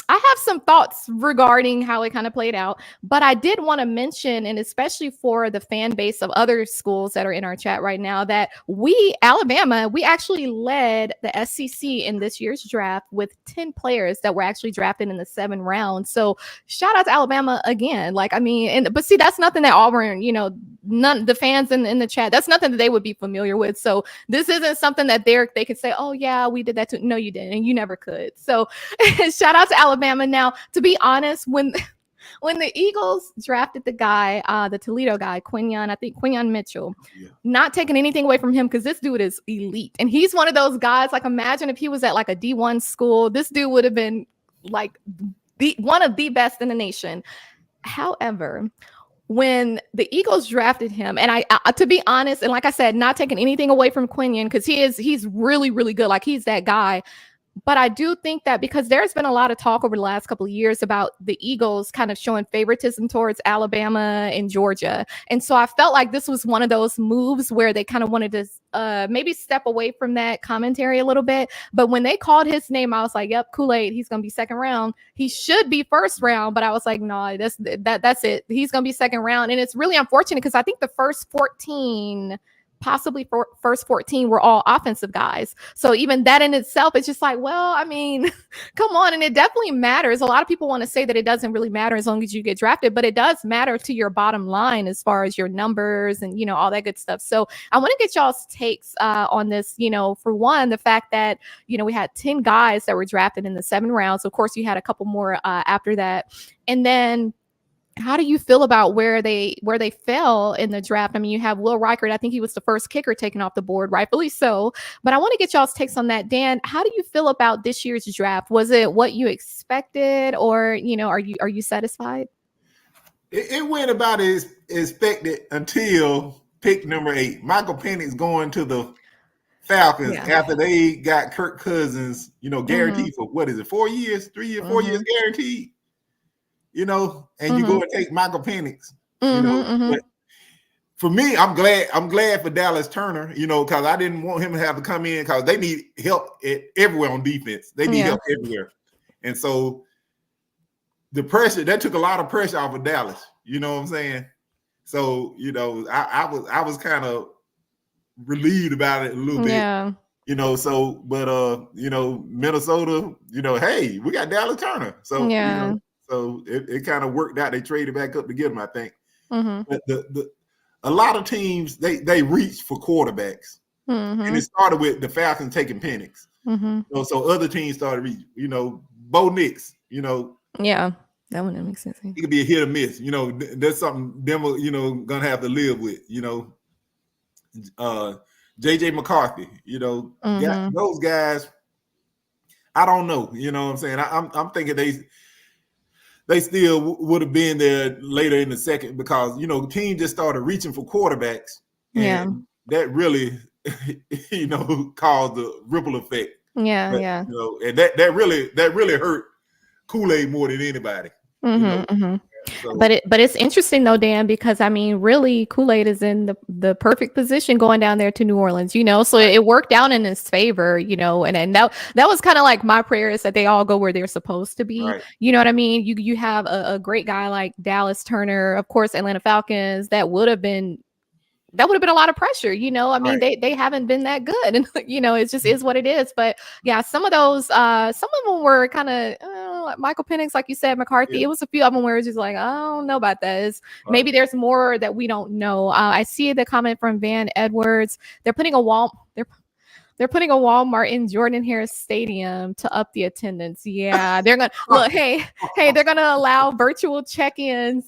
I have some thoughts regarding how it kind of played out, but I did want to mention, and especially for the fan base of other schools that are in our chat right now, that Alabama, we actually led the SEC in this year's draft with 10 players that were actually drafted in the 7th round. So shout out to Alabama again. Like, I mean, but see, that's nothing that Auburn, none the fans in the chat, that's nothing that they would be familiar with. So this isn't something that they could say, oh yeah, we did that too. No, you didn't, and you never could. So shout out to Alabama. Now, to be honest, when the Eagles drafted the guy, the Toledo guy, Quinyon Mitchell, not taking anything away from him because this dude is elite. And he's one of those guys, like, imagine if he was at like a D1 school, this dude would have been like one of the best in the nation. However, when the Eagles drafted him, and I to be honest, and like I said, not taking anything away from Quinyon because he's really, really good. Like, he's that guy. But I do think that because there's been a lot of talk over the last couple of years about the Eagles kind of showing favoritism towards Alabama and Georgia. And so I felt like this was one of those moves where they kind of wanted to maybe step away from that commentary a little bit. But when they called his name, I was like, yep, Kool-Aid, he's going to be 2nd round. He should be 1st round. But I was like, no, that's it. He's going to be 2nd round. And it's really unfortunate because I think the first 14 possibly first 14 were all offensive guys. So even that in itself, it's just like, well, I mean, come on. And it definitely matters. A lot of people want to say that it doesn't really matter as long as you get drafted, but it does matter to your bottom line as far as your numbers and, all that good stuff. So I want to get y'all's takes on this, for one, the fact that, we had 10 guys that were drafted in the 7 rounds. Of course, you had a couple more after that. And then how do you feel about where they fell in the draft? I mean, you have Will Reichard. I think he was the first kicker taken off the board, rightfully so. But I want to get y'all's takes on that. Dan, how do you feel about this year's draft? Was it what you expected, or are you satisfied? It went about as expected until pick number 8. Michael Penix going to the Falcons after they got Kirk Cousins, guaranteed for what is it, 4 years, 3 years, 4 years guaranteed. And you go and take Michael Penix, But for me, I'm glad for Dallas Turner, because I didn't want him to have to come in because they need help everywhere on defense. They need help everywhere. And so the pressure, that took a lot of pressure off of Dallas. You know what I'm saying? So, I was kind of relieved about it a little bit. Yeah. Minnesota, hey, we got Dallas Turner. So, so it kind of worked out. They traded back up to get him, I think. But a lot of teams, they reached for quarterbacks. And it started with the Falcons taking Penix. So other teams started reaching, Bo Nix, Yeah, that one makes sense. It could be a hit or miss. That's something them gonna have to live with, JJ McCarthy, those guys, I don't know. You know what I'm saying? I'm thinking they still would have been there later in the second because, teams just started reaching for quarterbacks. And that really, caused the ripple effect. And that really hurt Kool-Aid more than anybody. So, But it's interesting though, Dan, because I mean, really, Kool-Aid is in the perfect position going down there to New Orleans, so it worked out in his favor, and that was kind of like my prayer is that they all go where they're supposed to be. right. You know what I mean? You have a great guy like Dallas Turner, of course, Atlanta Falcons, that would have been a lot of pressure, I mean, Right. they haven't been that good, and it just is what it is. But yeah, some of those, some of them were kind of like Michael Penix, like you said, McCarthy. Yeah. It was a few of them where it's just like, I don't know about that. Right. Maybe there's more that we don't know. I see the comment from Van Edwards. They're putting they're putting a Walmart in Jordan Harris Stadium to up the attendance. Yeah, they're gonna look. Hey, they're gonna allow virtual check-ins.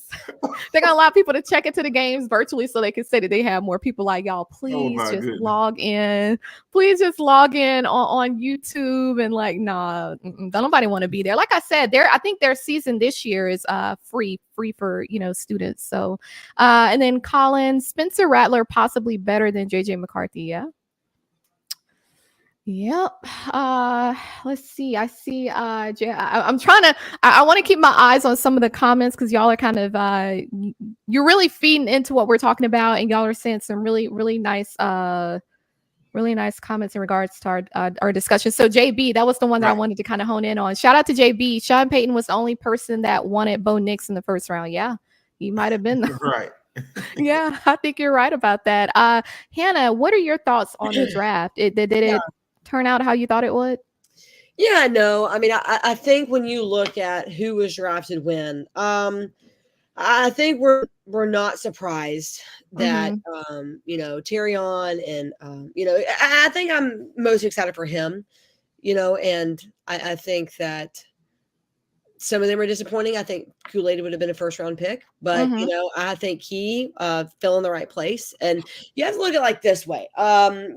They're gonna allow people to check into the games virtually, so they can say that they have more people. Like, y'all, please my just goodness. log in. Please just log in on YouTube and like, nah, don't nobody want to be there. Like I said, I think their season this year is free for students. So, and then Colin Spencer Rattler possibly better than JJ McCarthy. Yeah. Yep. Let's see. I see. I'm trying to. I want to keep my eyes on some of the comments because y'all are kind of. You're really feeding into what we're talking about, and y'all are saying some really, really nice, really nice comments in regards to our discussion. So JB, that was the one that I wanted to kind of hone in on. Shout out to JB. Sean Payton was the only person that wanted Bo Nix in the first round. Yeah, he might have been the Right. Yeah, I think you're right about that. Hannah, what are your thoughts on the draft? Did it turn out how you thought it would? Yeah, no. I mean, I think when you look at who was drafted when, I think we're not surprised that Terrion and I think I'm most excited for him, and I think that some of them are disappointing. I think Kool-Aid would have been a first round pick, but I think he fell in the right place. And you have to look at it like this way.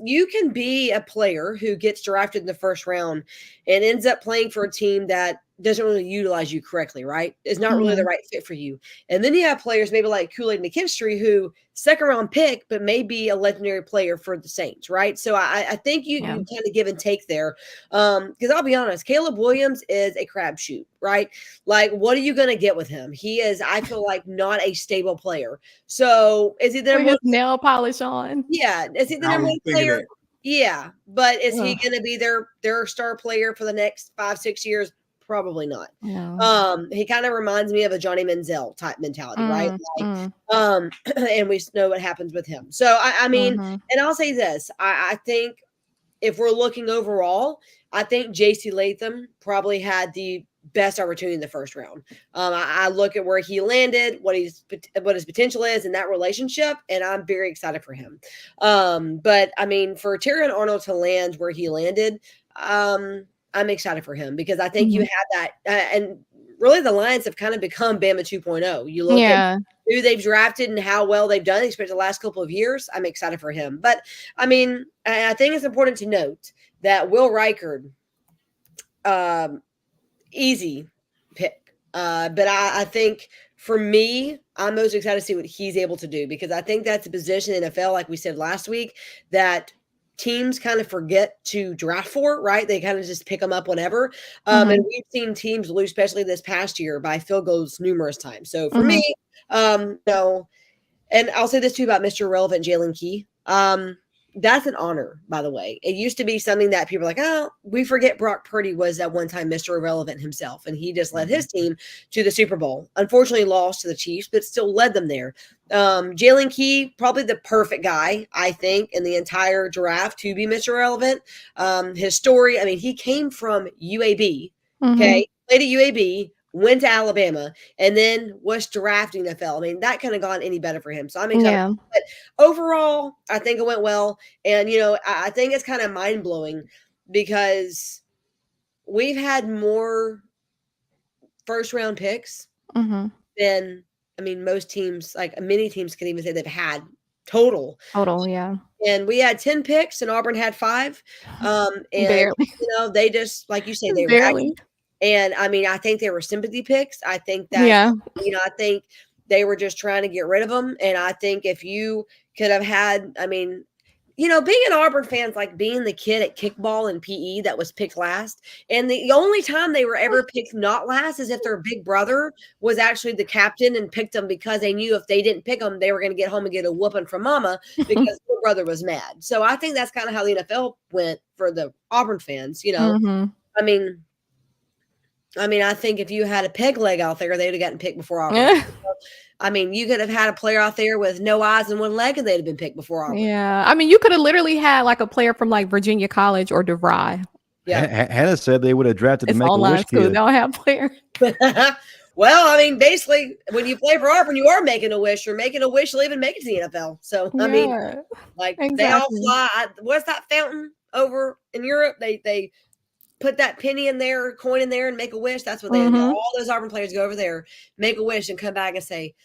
You can be a player who gets drafted in the first round and ends up playing for a team that doesn't really utilize you correctly, right? Is not really the right fit for you. And then you have players maybe like Kool-Aid McKinstry who second round pick, but may be a legendary player for the Saints, right? So I think you kind of give and take there. Because I'll be honest, Caleb Williams is a crapshoot, right? Like, what are you going to get with him? He is, I feel like, not a stable player. So is he the With his nail polish on? Yeah. Is he the number one player? Yeah. But is he going to be their star player for the next 5-6 years? Probably not. No. He kind of reminds me of a Johnny Manziel type mentality, right? Like, and we know what happens with him. So I mean, and I'll say this: I think if we're looking overall, I think JC Latham probably had the best opportunity in the first round. I look at where he landed, what his potential is in that relationship, and I'm very excited for him. But I mean, for Terrion Arnold to land where he landed, I'm excited for him because I think you have that. And really, the Lions have kind of become Bama 2.0. You look at who they've drafted and how well they've done, especially the last couple of years. I'm excited for him. But, I mean, I think it's important to note that Will Reichard, easy pick. But I think for me, I'm most excited to see what he's able to do because I think that's a position in the NFL, like we said last week, that teams kind of forget to draft for, right? They kind of just pick them up whenever. And we've seen teams lose, especially this past year, by field goals numerous times. So for me, no. And I'll say this too about Mr. Irrelevant, Jalen Key. That's an honor, by the way. It used to be something that people are like, oh, we forget Brock Purdy was at one time Mr. Irrelevant himself, and he just led his team to the Super Bowl. Unfortunately, lost to the Chiefs, but still led them there. Jalen Key, probably the perfect guy, I think, in the entire draft to be Mr. Irrelevant. His story, I mean, he came from UAB, okay, played at UAB, went to Alabama, and then was drafting the NFL. I mean, that couldn't have gone any better for him. So I'm excited. Yeah. But overall, I think it went well. And, I think it's kind of mind-blowing because we've had more first-round picks than, I mean, most teams, like many teams can even say they've had total. Yeah. And we had 10 picks and Auburn had 5. And, barely. They just, like you say, they barely. And I mean, I think they were sympathy picks. I think that, I think they were just trying to get rid of them. And I think if you could have had, I mean, being an Auburn fan's like being the kid at kickball and PE that was picked last. And the only time they were ever picked not last is if their big brother was actually the captain and picked them because they knew if they didn't pick them, they were going to get home and get a whooping from mama because their brother was mad. So I think that's kind of how the NFL went for the Auburn fans, Mhm. I think if you had a peg leg out there, they'd have gotten picked before Auburn. You could have had a player out there with no eyes and one leg, and they'd have been picked before Auburn. Yeah. You could have literally had like a player from like Virginia College or DeVry. Yeah. Hannah said they would have drafted the It's Make-A-Wish online school. They kid. don't have players. Well, basically, when you play for Auburn, you are making a wish. You're making a wish to even make it to the NFL. So, Yeah, they all exactly. fly. What's that fountain over in Europe? They put that penny in there, coin in there, and make a wish. That's what they do. Mhm. All those Auburn players go over there, make a wish, and come back and say,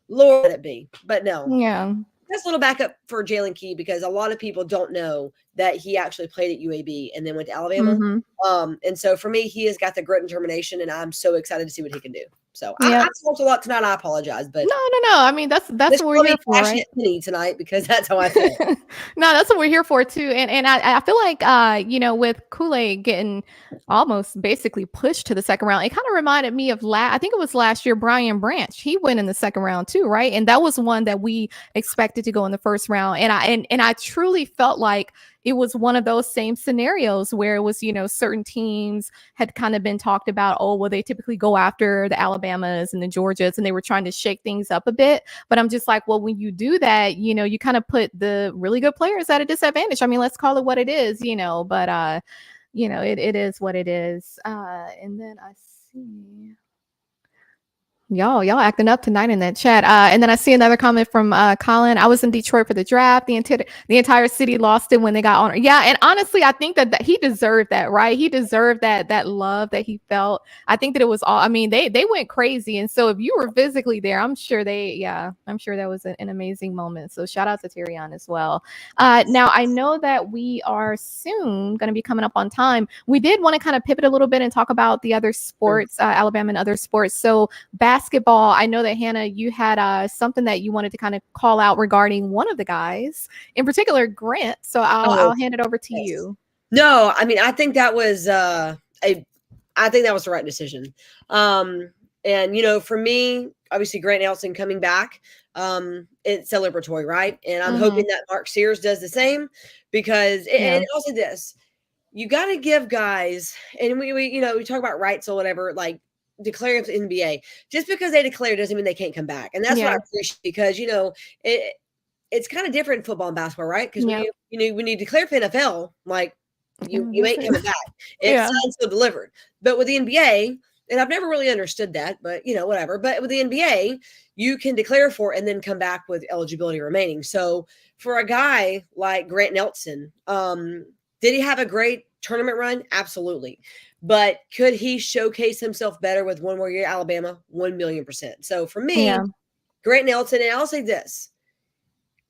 Lord, let it be. But no. Yeah. That's a little backup for Jalen Key because a lot of people don't know that he actually played at UAB and then went to Alabama. Mhm. And so for me, he has got the grit and determination, and I'm so excited to see what he can do. So Yeah. I talked a lot tonight. I apologize, but No. That's this what we're here for, right? passionate penny tonight because that's how I feel. No, that's what we're here for too. And I feel like with Kool-Aid getting almost basically pushed to the second round, it kind of reminded me of I think it was last year, Brian Branch. He went in the second round too, right? And that was one that we expected to go in the first round. And I truly felt like it was one of those same scenarios where it was, certain teams had kind of been talked about, oh, well, they typically go after the Alabamas and the Georgias, and they were trying to shake things up a bit. But I'm just like, well, when you do that, you kind of put the really good players at a disadvantage. Let's call it what it is, but it is what it is. And then I see y'all acting up tonight in that chat. And then I see another comment from Colin. I was in Detroit for the draft. The entire city lost it when they got on. Yeah, and honestly, I think that he deserved that, right? He deserved that love that he felt. I think that it was all. They went crazy, and so if you were physically there, I'm sure that was an amazing moment. So shout out to Terrion as well. Now I know that we are soon going to be coming up on time. We did want to kind of pivot a little bit and talk about the other sports, Alabama and other sports. So basketball, I know that Hannah, you had something that you wanted to kind of call out regarding one of the guys, in particular, Grant. So I'll hand it over to you. No, I think that was I think that was the right decision. And for me, obviously Grant Nelson coming back, it's celebratory, right? And I'm hoping that Mark Sears does the same because and also this, you got to give guys, and we talk about rights or whatever, like declare for the NBA. Just because they declare doesn't mean they can't come back. And that's what I appreciate because, it's kind of different in football and basketball, right? Because when you declare for NFL, like you ain't coming back. It's signed, so delivered. But with the NBA, and I've never really understood that, but whatever. But with the NBA, you can declare for it and then come back with eligibility remaining. So for a guy like Grant Nelson, did he have a great tournament run? Absolutely. But could he showcase himself better with one more year at Alabama? 1,000,000%. So for me, Grant Nelson, and I'll say this,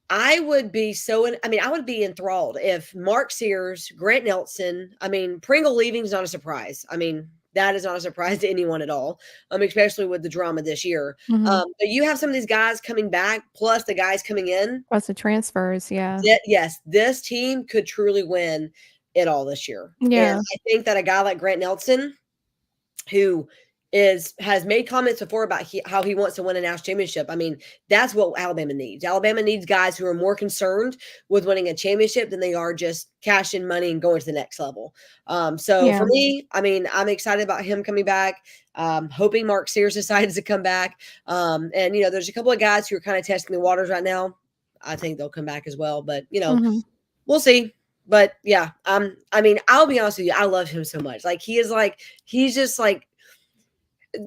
I would be enthralled if Mark Sears, Grant Nelson, Pringle leaving is not a surprise. That is not a surprise to anyone at all, especially with the drama this year. But you have some of these guys coming back, plus the guys coming in. Plus the transfers, Yes, this team could truly win it all this year. Yeah. And I think that a guy like Grant Nelson, who has made comments before about how he wants to win a national championship. That's what Alabama needs. Alabama needs guys who are more concerned with winning a championship than they are just cashing money and going to the next level. For me, I'm excited about him coming back. Hoping Mark Sears decides to come back. And there's a couple of guys who are kind of testing the waters right now. I think they'll come back as well, but we'll see. But yeah, I'll be honest with you. I love him so much. He's just like,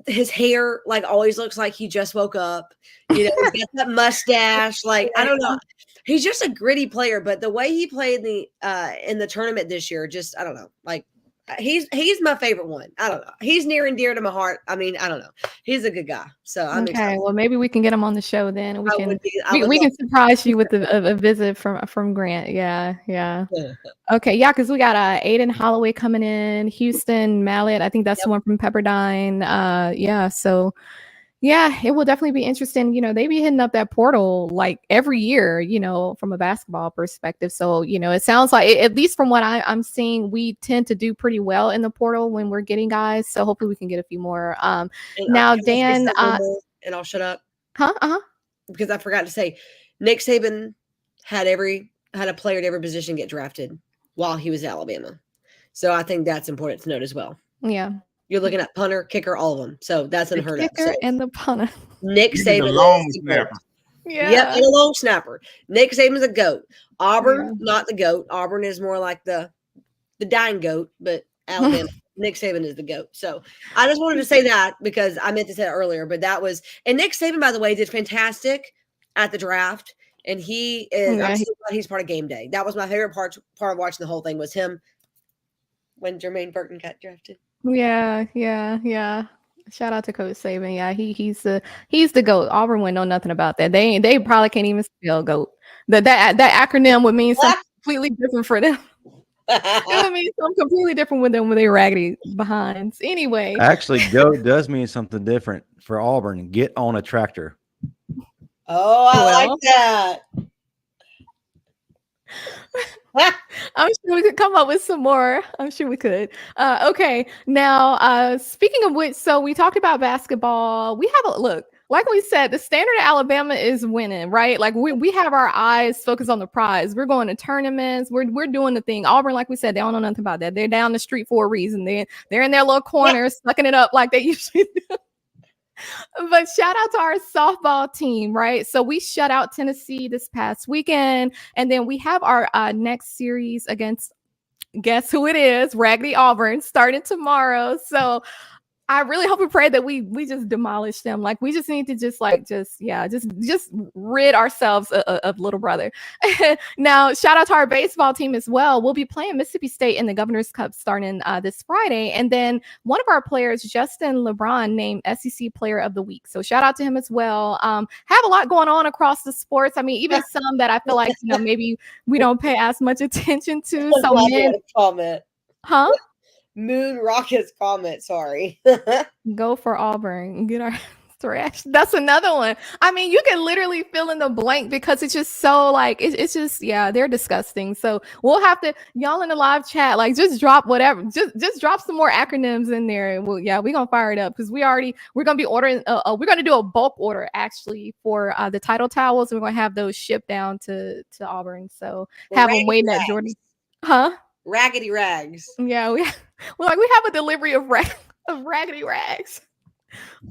his hair always looks like he just woke up. He's got that mustache. I don't know. He's just a gritty player, but the way he played in the tournament this year, just I don't know. He's my favorite one. I don't know. He's near and dear to my heart. I don't know. He's a good guy. So I'm excited. Well, maybe we can get him on the show then. And we can surprise you with a visit from Grant. Yeah. Okay. Yeah. Cause we got Aiden Holloway coming in, Houston Mallet. I think that's the one from Pepperdine. So Yeah, it will definitely be interesting. They be hitting up that portal like every year, from a basketball perspective. So, it sounds like, at least from what I'm seeing, we tend to do pretty well in the portal when we're getting guys. So hopefully we can get a few more. And Now, can I say Dan, something more, and I'll shut up huh? because I forgot to say, Nick Saban had a player at every position get drafted while he was at Alabama. So I think that's important to note as well. Yeah. You're looking at punter, kicker, all of them. So that's The unheard of. kicker So and the punter. Nick Even the Saban long is the snapper. GOAT. Yeah. Yep, and a long snapper. Nick Saban's a GOAT. Auburn, Yeah. not the GOAT. Auburn is more like the dying GOAT, but Alabama, Nick Saban is the GOAT. So I just wanted to say that because I meant to say it earlier, but that was, and Nick Saban, by the way, did fantastic at the draft. And he is, Yeah, I'm so glad he's part of game day. That was my favorite part of watching the whole thing was him when Jermaine Burton got drafted. Yeah. Shout out to Coach Saban. Yeah, he's the GOAT. Auburn wouldn't know nothing about that. They probably can't even spell GOAT. That acronym would mean something completely different for them. It would mean something completely different with them with their raggedy behinds. Anyway. Actually, GOAT does mean something different for Auburn. Get on a tractor. Oh, I like that. I'm sure we could come up with some more. I'm sure we could. Okay. Now, speaking of which, so we talked about basketball. We have a look. Like we said, the standard of Alabama is winning, right? Like we have our eyes focused on the prize. We're going to tournaments. We're doing the thing. Auburn, like we said, they don't know nothing about that. They're down the street for a reason. They're in their little corners, sucking it up like they usually do. But shout out to our softball team, right? So we shut out Tennessee this past weekend, and then we have our next series against, guess who it is? Raggedy Auburn, starting tomorrow. So I really hope and pray that we just demolish them. Like we just need to just rid ourselves of little brother. Now, shout out to our baseball team as well. We'll be playing Mississippi State in the Governor's Cup starting this Friday. And then one of our players, Justin LeBron, named SEC Player of the Week. So shout out to him as well. Have a lot going on across the sports. I mean, even some that I feel like, maybe we don't pay as much attention to. So comment. Huh? Moon Rocket's comment. Sorry. Go for Auburn. Get our thrash. That's another one. I mean, you can literally fill in the blank because it's just so like it's just they're disgusting. So we'll have to, y'all in the live chat, like just drop whatever, just drop some more acronyms in there. And we're gonna fire it up because we're gonna be ordering. We're gonna do a bulk order actually for the title towels. We're gonna have those shipped down to Auburn. So have them waiting at Jordan. Huh? Raggedy rags. Yeah, we have a delivery of raggedy rags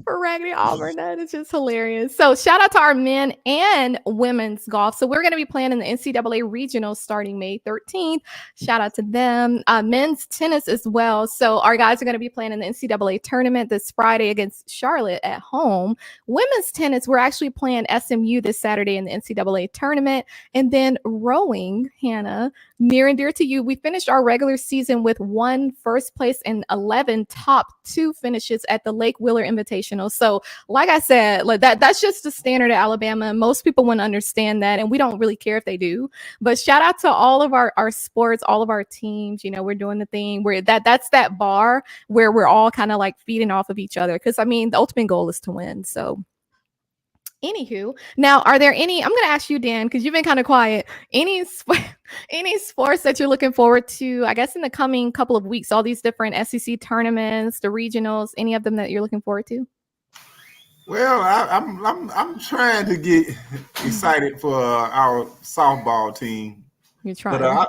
for Raggedy Auburn. That is just hilarious. So shout out to our men and women's golf. So we're going to be playing in the NCAA regionals starting May 13th. Shout out to them. Men's tennis as well. So our guys are going to be playing in the NCAA tournament this Friday against Charlotte at home. Women's tennis, we're actually playing SMU this Saturday in the NCAA tournament. And then rowing, Hannah, near and dear to you, we finished our regular season with 1 first place and 11 top 2 finishes at the Lake Wheeler Invitational. So like I said, like that's just the standard of Alabama. Most people wouldn't understand that, and we don't really care if they do. But shout out to all of our sports, all of our teams. We're doing the thing where that's that bar where we're all kind of like feeding off of each other. Because I mean, the ultimate goal is to win. So anywho, now are there any, I'm going to ask you, Dan, because you've been kind of quiet, any sports that you're looking forward to, I guess, in the coming couple of weeks, all these different SEC tournaments, the regionals, any of them that you're looking forward to? Well, I'm trying to get excited for our softball team. You're trying. But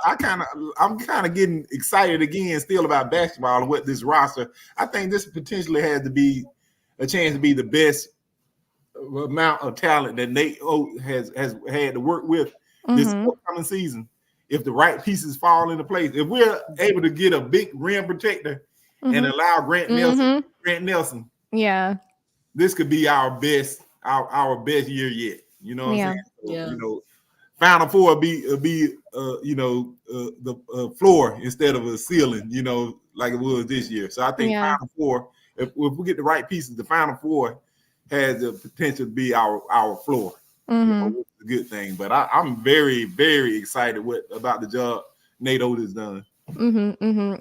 I'm kind of getting excited again still about basketball and what this roster. I think this potentially has to be a chance to be the best amount of talent that Nate has had to work with this upcoming season. If the right pieces fall into place, if we're able to get a big rim protector and allow Grant Nelson, this could be our best year yet. You know what I'm saying? So, Final Four will be the floor instead of a ceiling, like it was this year. So I think Final Four, if we get the right pieces, the Final Four has the potential to be our floor. Which is a good thing. But I'm very, very excited about the job Nate Oates has done.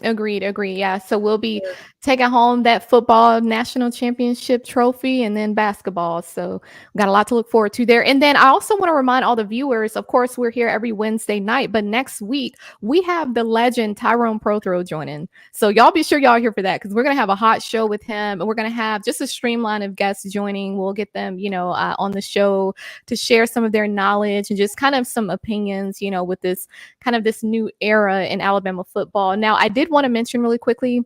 Agreed. Yeah. So we'll be taking home that football national championship trophy and then basketball. So we got a lot to look forward to there. And then I also want to remind all the viewers, of course, we're here every Wednesday night, but next week we have the legend Tyrone Prothrow joining. So y'all be sure y'all are here for that, because we're going to have a hot show with him, and we're going to have just a streamline of guests joining. We'll get them, on the show to share some of their knowledge and just kind of some opinions, with this kind of this new era in Alabama football. Now, I did want to mention really quickly,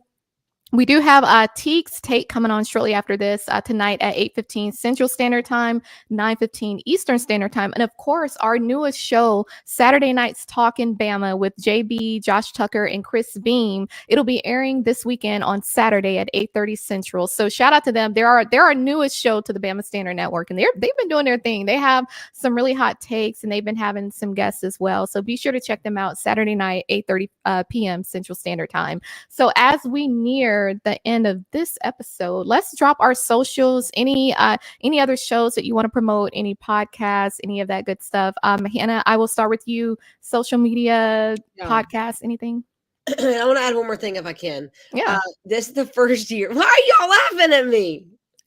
we do have Teek's Take coming on shortly after this tonight at 8:15 Central Standard Time, 9:15 Eastern Standard Time. And of course, our newest show, Saturday Nights Talking Bama with JB, Josh Tucker, and Chris Beam. It'll be airing this weekend on Saturday at 8:30 Central. So shout out to them. They're our newest show to the Bama Standard Network, and they've been doing their thing. They have some really hot takes, and they've been having some guests as well. So be sure to check them out Saturday night, 8:30 p.m. Central Standard Time. So as we near the end of this episode, let's drop our socials. Any other shows that you want to promote, any podcasts, any of that good stuff. Hannah, I will start with you. Social media, podcasts, anything? I want to add one more thing if I can. Yeah. This is the first year. Why are y'all laughing at me?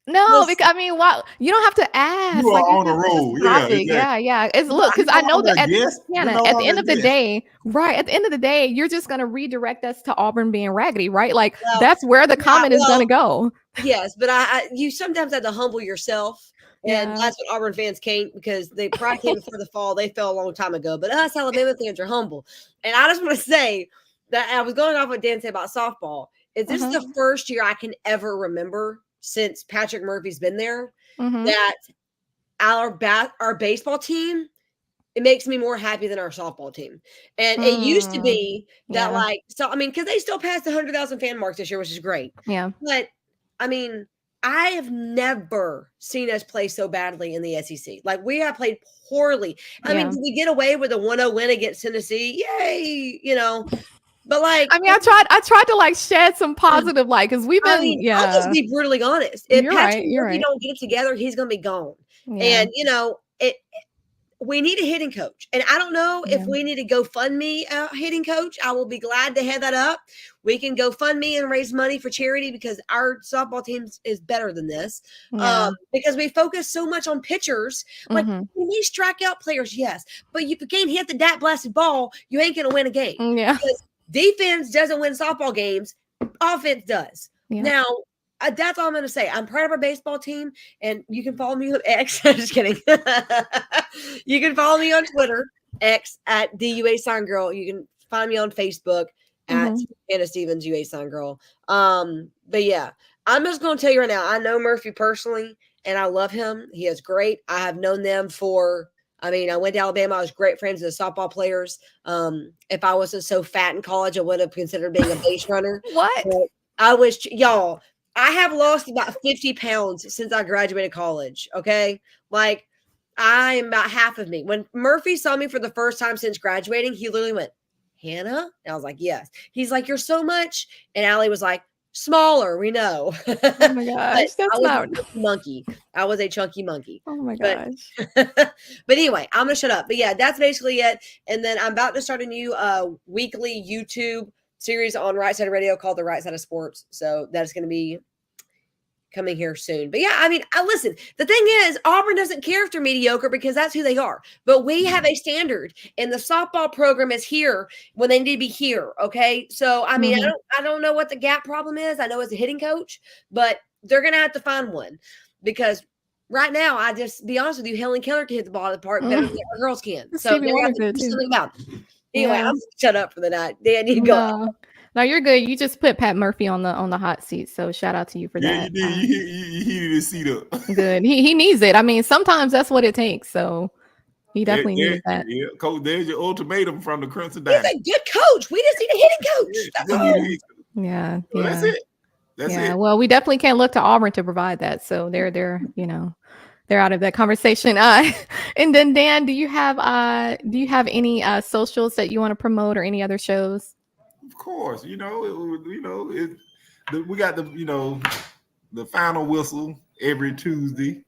No, because wow, you don't have to ask. You are on a roll. Yeah. It's look, because I know that at the end of the day, right? At the end of the day, you're just gonna redirect us to Auburn being raggedy, right? Like that's where the comment is gonna go. Yes, but you sometimes have to humble yourself. And that's what Auburn fans can't, because they probably came before the fall. They fell a long time ago. But us Alabama fans are humble. And I just want to say that I was going off what Dan said about softball. This is the first year I can ever remember since Patrick Murphy's been there that our baseball team, it makes me more happy than our softball team. And it used to be that because they still passed the 100,000 fan mark this year, which is great. Yeah. But I mean, I have never seen us play so badly in the SEC. Like, we have played poorly. I mean, did we get away with a 1-0 win against Tennessee? Yay, But I tried to shed some positive light, because we've been. I'll just be brutally honest. If Patrick Murphy don't get it together, he's going to be gone. Yeah. And we need a hitting coach, and I don't know if we need to go fund me a hitting coach. I will be glad to head that up. We can go fund me and raise money for charity, because our softball team is better than this. Because we focus so much on pitchers. Like, we need strike out players, yes, but if you can't hit the dat blasted ball, you ain't going to win a game. Yeah. Because defense doesn't win softball games. Offense does. Yeah. Now, that's all I'm going to say. I'm proud of our baseball team, and you can follow me on X. I'm just kidding. You can follow me on Twitter, X, at @DUA_girl. You can find me on Facebook at Anna Stevens, UA_girl. But yeah, I'm just going to tell you right now, I know Murphy personally, and I love him. He is great. I have known them I went to Alabama. I was great friends with the softball players. If I wasn't so fat in college, I would have considered being a base runner. What? But I was, y'all, I have lost about 50 pounds since I graduated college. Okay. I am about half of me. When Murphy saw me for the first time since graduating, he literally went, "Hannah?" And I was like, "Yes." He's like, "You're so much." And Allie was like, "Smaller, we know." Oh my gosh. That's not monkey. I was a chunky monkey. Oh my gosh. But anyway, I'm gonna shut up. But yeah, that's basically it. And then I'm about to start a new weekly YouTube series on Right Side of Radio called The Right Side of Sports. So that's gonna be coming here soon. But yeah, listen, the thing is, Auburn doesn't care if they're mediocre, because that's who they are. But we have a standard, and the softball program is here when they need to be here. Okay. So, I don't know what the gap problem is. I know as a hitting coach, but they're going to have to find one, because right now, I just be honest with you, Helen Keller can hit the ball out of the park better than our girls can. So they have to do something about it. Anyway, I'm going to shut up for the night. Dan, you go. No, you're good. You just put Pat Murphy on the hot seat, so shout out to you for that. Yeah, you did. You heated his seat up. Good. He needs it. Sometimes that's what it takes. So he definitely needs that. Yeah, coach. There's your ultimatum from the Crimson Dynasty. He's a good coach. We just need a hitting coach. That's all. Yeah. Well, that's it. That's it. Well, we definitely can't look to Auburn to provide that. So they're out of that conversation. And then Dan, do you have any socials that you want to promote, or any other shows? Of course, we got the final whistle every Tuesday.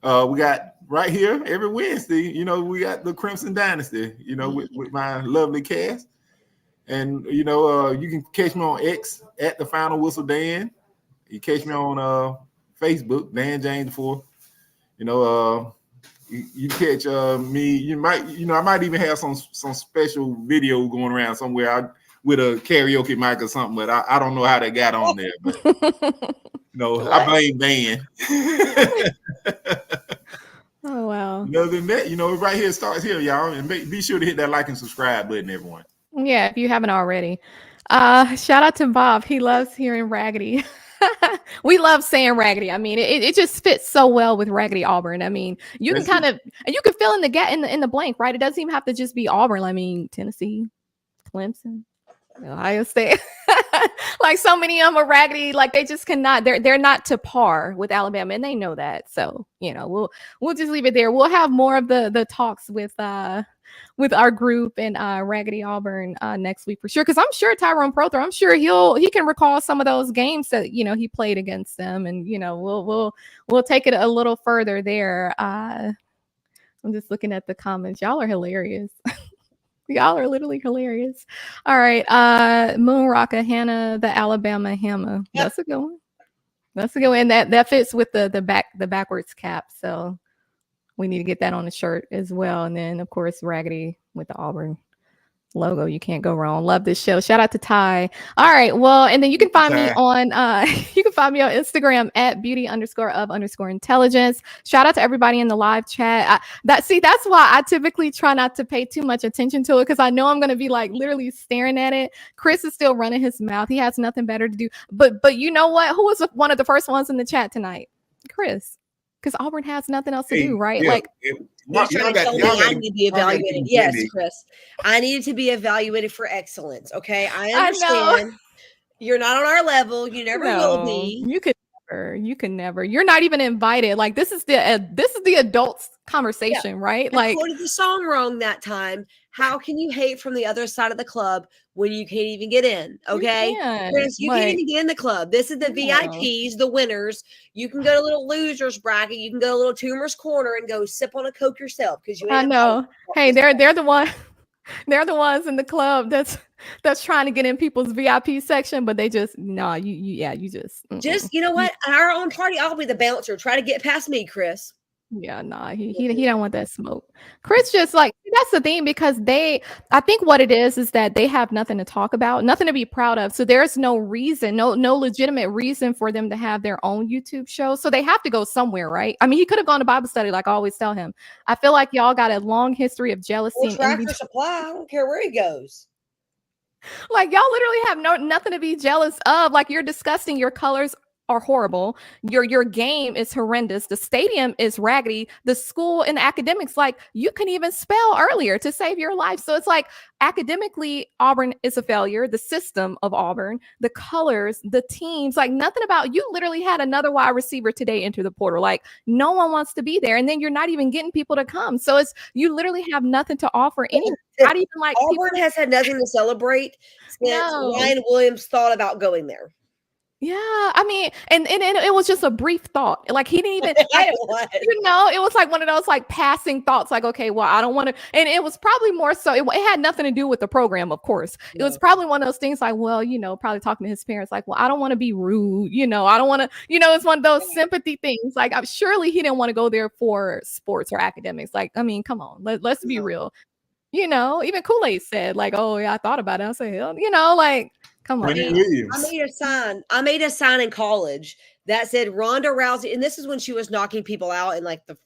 We got right here every Wednesday. We got the Crimson Dynasty. With my lovely cast, And you can catch me on X at the Final Whistle Dan. You catch me on Facebook, Dan James 4. You catch me. You might, I might even have some special video going around somewhere with a karaoke mic or something, but I don't know how they got on there. But I blame Dan. Oh wow. Other than that, right here starts here, y'all, and be sure to hit that like and subscribe button, everyone. Yeah, if you haven't already. Shout out to Bob. He loves hearing Raggedy. We love saying Raggedy. I mean, it just fits so well with Raggedy Auburn. I mean, you can kind of, and you can fill in the blank, right? It doesn't even have to just be Auburn. I mean, Tennessee, Clemson, Ohio State. Like so many of them are Raggedy. Like they just cannot. They're not to par with Alabama, and they know that. So we'll just leave it there. We'll have more of the talks with our group and Raggedy Auburn next week for sure. Because I'm sure Tyrone Prother, I'm sure he can recall some of those games that he played against them, and we'll take it a little further there. I'm just looking at the comments. Y'all are hilarious. Y'all are literally hilarious. All right, Moon Rocka Hannah, the Alabama Hammer. Yep. That's a good one. That's a good one. And that fits with the backwards cap. So we need to get that on the shirt as well. And then, of course, Raggedy with the Auburn logo. You can't go wrong. Love this show. Shout out to Ty. All right. Well, and then you can find me on Instagram at beauty_of_intelligence. Shout out to everybody in the live chat. That's why I typically try not to pay too much attention to it, because I know I'm going to be like literally staring at it. Chris is still running his mouth. He has nothing better to do. But you know what? Who was one of the first ones in the chat tonight? Chris. Because Auburn has nothing else to do, right? You're trying to tell me I need to be evaluated. Yes, Chris. I needed to be evaluated for excellence. Okay, I understand. You're not on our level. You never will be. You can never. You're not even invited. Like this is the adults conversation, right? I quoted the song wrong that time. How can you hate from the other side of the club when you can't even get in? Okay, Chris, you can't even get in the club. This is the VIPs, the winners. You can go to a little losers bracket. You can go to a little tumor's corner and go sip on a Coke yourself, because you. I know. Hey, they're the one. They're the ones in the club that's trying to get in people's VIP section, but they just you just you know what? At our own party, I'll be the bouncer. Try to get past me, Chris. Yeah, he don't want that smoke. Chris just like, that's the thing, because I think what it is that they have nothing to talk about, nothing to be proud of. So there's no reason, no legitimate reason for them to have their own YouTube show. So they have to go somewhere, right? I mean, he could have gone to Bible study, like I always tell him. I feel like y'all got a long history of jealousy and envy. Supply. I don't care where he goes. Like y'all literally have nothing to be jealous of. Like you're disgusting. Your colors are horrible. Your game is horrendous. The stadium is raggedy. The school and the academics, like you can even spell earlier to save your life. So it's like academically, Auburn is a failure. The system of Auburn, the colors, the teams, like nothing about you. Literally had another wide receiver today enter the portal. Like no one wants to be there, and then you're not even getting people to come. So it's you literally have nothing to offer anyone. Not even like Auburn has had nothing to celebrate since Ryan Williams thought about going there. Yeah, I mean, and it was just a brief thought. Like he didn't even, it was like one of those like passing thoughts. Like, okay, well, I don't want to. And it was probably more so. It had nothing to do with the program, of course. It was probably one of those things. Like, well, probably talking to his parents. Like, well, I don't want to be rude. I don't want to. It's one of those sympathy things. Like, surely he didn't want to go there for sports or academics. Like, I mean, come on, let's be real. Even Kool-Aid said, like, oh yeah, I thought about it. I said, hell, like. Come on. I made a sign in college that said Ronda Rousey, and this is when she was knocking people out in like the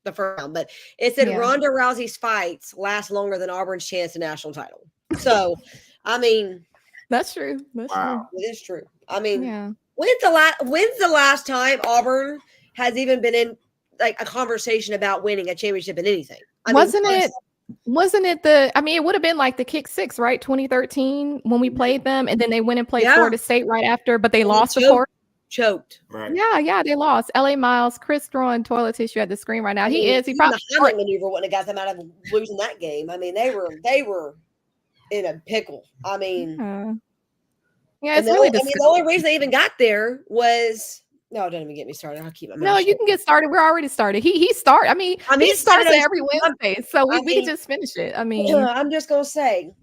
first round, but it said Ronda Rousey's fights last longer than Auburn's chance to national title. So, I mean, that's true. That's true. It is true. I mean, when's the last time Auburn has even been in like a conversation about winning a championship in anything? Wasn't it it would have been like the Kick Six, right? 2013 when we played them, and then they went and played Florida State right after, but they lost, of course. Choked. Right. Yeah, they lost. LA Miles, Chris throwing toilet tissue at the screen right now. He probably the Hammer maneuver wouldn't have got them out of losing that game. I mean, they were in a pickle. I mean, it's really the only reason they even got there was. No, don't even get me started. I'll keep my mouth shut. You can get started. We're already started. He starts every Wednesday, so we can just finish it. I mean, I'm just gonna say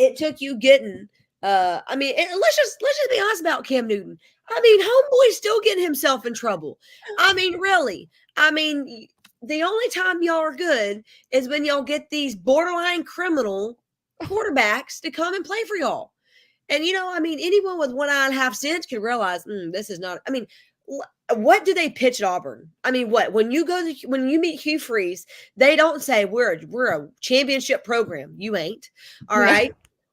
it took you getting. I mean, and let's just be honest about Cam Newton. I mean, homeboy's still getting himself in trouble. I mean, really. I mean, the only time y'all are good is when y'all get these borderline criminal quarterbacks to come and play for y'all. And, you know, I mean, anyone with 1 eye and a half sense can realize this is not, I mean, what do they pitch at Auburn? I mean, what, when you meet Hugh Freeze, they don't say we're a championship program. You ain't. All right.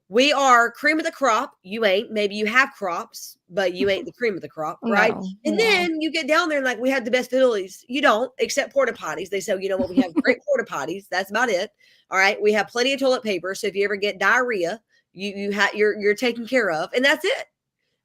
We are cream of the crop. You ain't. Maybe you have crops, but you ain't the cream of the crop, right? No, and then you get down there and like, we have the best facilities. You don't, except porta potties. They say, you know what? We have great porta potties. That's about it. All right. We have plenty of toilet paper. So if you ever get diarrhea, you're taken care of, and that's it.